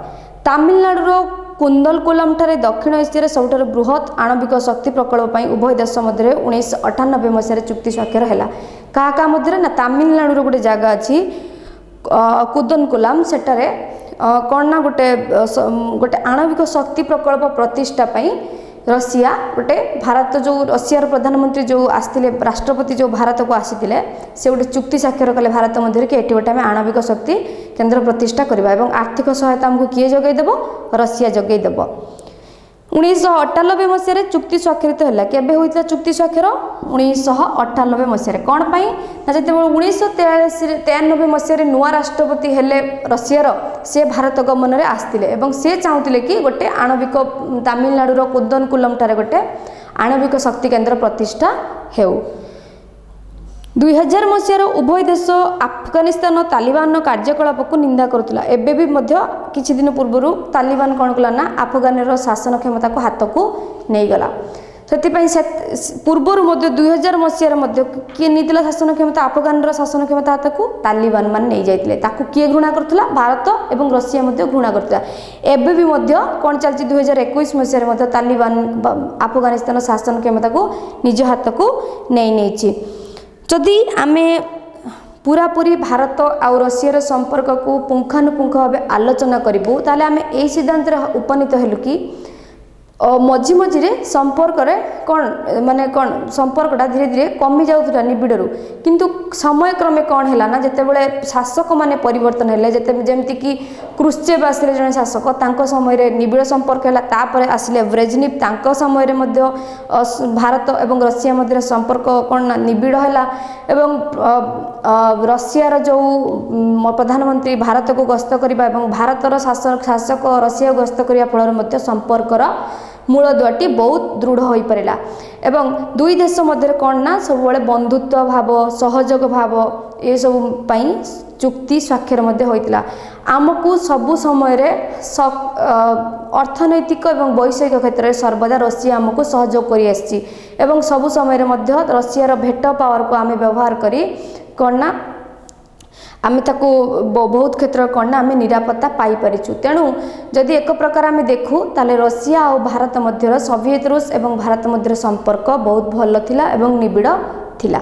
ତାମିଲନାଡୁର କୁନ୍ଦଲକୁଲମ ଠାରେ ଦକ୍ଷିଣ ଏସିଆରେ ସବୁଠାରୁ ବୃହତ ଆଣବିକ ଶକ୍ତି ପ୍ରକଳ୍ପ ପାଇଁ ଉଭୟ ଦେଶ ମଧ୍ୟରେ 1998 ମସିହାରେ ଚୁକ୍ତି ସ୍ୱାକ୍ଷର ହେଲା। କାହା କାହା ମଧ୍ୟରେ ନା ତାମିଲନାଡୁର ଗୋଟେ ଜାଗା ଅଛି କୁନ୍ଦଲକୁଲମ, ସେଠାରେ କ'ଣ ନା ଗୋଟେ ଆଣବିକ ଶକ୍ତି ପ୍ରକଳ୍ପ ପ୍ରତିଷ୍ଠା ପାଇଁ ରଷିଆ ଗୋଟେ ଭାରତ ଯେଉଁ ରଷିଆର ପ୍ରଧାନମନ୍ତ୍ରୀ ଯେଉଁ ଆସିଥିଲେ ରାଷ୍ଟ୍ରପତି ଯେଉଁ ଭାରତକୁ ଆସିଥିଲେ ସେ ଗୋଟେ ଚୁକ୍ତି ସ୍ୱାକ୍ଷର କଲେ ଭାରତ ମଧ୍ୟରେ କି ଏଠି ଗୋଟେ ଆମେ ଆଣବିକ ଶକ୍ତି କେନ୍ଦ୍ର ପ୍ରତିଷ୍ଠା କରିବା ଏବଂ ଆର୍ଥିକ ସହାୟତା ଆମକୁ କିଏ ଯୋଗାଇ ଦେବ? ରଷିଆ ଯୋଗାଇ ଦେବ। 1998 ମସିହାରେ ଚୁକ୍ତି ସ୍ୱାକ୍ଷରିତ ହେଲା। କେବେ ହୋଇଥିଲା ଚୁକ୍ତି ସ୍ୱାକ୍ଷର? 1998 ମସିହାରେ। କ'ଣ ପାଇଁ ନା ଯେତେବେଳେ 1993 ମସିହାରେ ନୂଆ ରାଷ୍ଟ୍ରପତି ହେଲେ ରଷିଆର, ସେ ଭାରତ ଗମନରେ ଆସିଥିଲେ ଏବଂ ସେ ଚାହୁଁଥିଲେ କି ଗୋଟେ ଆଣବିକ ତାମିଲନାଡୁର କୁନ୍ଦନକୁଲମ ଠାରେ ଗୋଟେ ଆଣବିକ ଶକ୍ତି କେନ୍ଦ୍ର ପ୍ରତିଷ୍ଠା ହେଉ। 2000 ମସିହାର ଉଭୟ ଦେଶ ଆଫଗାନିସ୍ତାନ ତାଲିବାନର କାର୍ଯ୍ୟକଳାପକୁ ନିନ୍ଦା କରୁଥିଲା। ଏବେ ବି ମଧ୍ୟ କିଛି ଦିନ ପୂର୍ବରୁ ତାଲିବାନ କ'ଣ କଲା ନା ଆଫଗାନର ଶାସନ କ୍ଷମତାକୁ ହାତକୁ ନେଇଗଲା। ସେଥିପାଇଁ ପୂର୍ବରୁ ମଧ୍ୟ 2000 ମସିହାରେ ମଧ୍ୟ କିଏ ନେଇଥିଲା ଶାସନ କ୍ଷମତା? ଆଫଗାନର ଶାସନ କ୍ଷମତା ହାତକୁ ତାଲିବାନ ମାନେ ନେଇଯାଇଥିଲେ। ତାକୁ କିଏ ଘୃଣା କରୁଥିଲା? ଭାରତ ଏବଂ ରଷିଆ ମଧ୍ୟ ଘୃଣା କରୁଥିଲା। ଏବେ ବି ମଧ୍ୟ କ'ଣ ଚାଲିଛି? 2021 ମସିହାରେ ମଧ୍ୟ ତାଲିବାନ ଆଫଗାନିସ୍ତାନ ଶାସନ କ୍ଷମତାକୁ ନିଜ ହାତକୁ ନେଇଛି। ଯଦି ଆମେ ପୁରାପୁରି ଭାରତ ଆଉ ରଷିଆର ସମ୍ପର୍କକୁ ପୁଙ୍ଖାନୁପୁଙ୍ଖ ଭାବେ ଆଲୋଚନା କରିବୁ ତାହେଲେ ଆମେ ଏହି ସିଦ୍ଧାନ୍ତରେ ଉପନୀତ ହେଲୁ କି ମଝି ମଝିରେ ସମ୍ପର୍କରେ କ'ଣ ସମ୍ପର୍କଟା ଧୀରେ ଧୀରେ କମି ଯାଉଥିଲା ନିବିଡ଼ରୁ, କିନ୍ତୁ ସମୟକ୍ରମେ କ'ଣ ହେଲା ନା ଯେତେବେଳେ ଶାସକମାନେ ପରିବର୍ତ୍ତନ ହେଲେ, ଯେମିତିକି କ୍ରୁଶ୍ଚେଭ୍ ଆସିଲେ ଜଣେ ଶାସକ, ତାଙ୍କ ସମୟରେ ନିବିଡ଼ ସମ୍ପର୍କ ହେଲା। ତାପରେ ଆସିଲେ ବ୍ରେଜନିଭ୍, ତାଙ୍କ ସମୟରେ ମଧ୍ୟ ଭାରତ ଏବଂ ରଷିଆ ମଧ୍ୟରେ ସମ୍ପର୍କ କ'ଣ ନା ନିବିଡ଼ ହେଲା ଏବଂ ରଷିଆର ଯେଉଁ ପ୍ରଧାନମନ୍ତ୍ରୀ ଭାରତକୁ ଗସ୍ତ କରିବା ଏବଂ ଭାରତର ଶାସକ ରଷିଆକୁ ଗସ୍ତ କରିବା ଫଳରେ ମଧ୍ୟ ସମ୍ପର୍କର ମୂଳଦୁଆଟି ବହୁତ ଦୃଢ଼ ହୋଇପାରିଲା ଏବଂ ଦୁଇ ଦେଶ ମଧ୍ୟରେ କ'ଣ ନା ସବୁବେଳେ ବନ୍ଧୁତ୍ୱ ଭାବ, ସହଯୋଗ ଭାବ ଏସବୁ ପାଇଁ ଚୁକ୍ତି ସ୍ୱାକ୍ଷର ମଧ୍ୟ ହୋଇଥିଲା। ଆମକୁ ସବୁ ସମୟରେ ଅର୍ଥନୈତିକ ଏବଂ ବୈଷୟିକ କ୍ଷେତ୍ରରେ ସର୍ବଦା ରଷିଆ ଆମକୁ ସହଯୋଗ କରିଆସିଛି ଏବଂ ସବୁ ସମୟରେ ମଧ୍ୟ ରଷିଆର ଭେଟ ପାୱାରକୁ ଆମେ ବ୍ୟବହାର କରି କ'ଣ ନା ଆମେ ତାକୁ ବହୁତ କ୍ଷେତ୍ରରେ କ'ଣ ନା ଆମେ ନିରାପତ୍ତା ପାଇପାରିଛୁ। ତେଣୁ ଯଦି ଏକ ପ୍ରକାର ଆମେ ଦେଖୁ ତାହେଲେ ରଷିଆ ଆଉ ଭାରତ ମଧ୍ୟର ସୋଭିଏତ ରୁଷ ଏବଂ ଭାରତ ମଧ୍ୟର ସମ୍ପର୍କ ବହୁତ ଭଲ ଥିଲା ଏବଂ ନିବିଡ଼ ଥିଲା।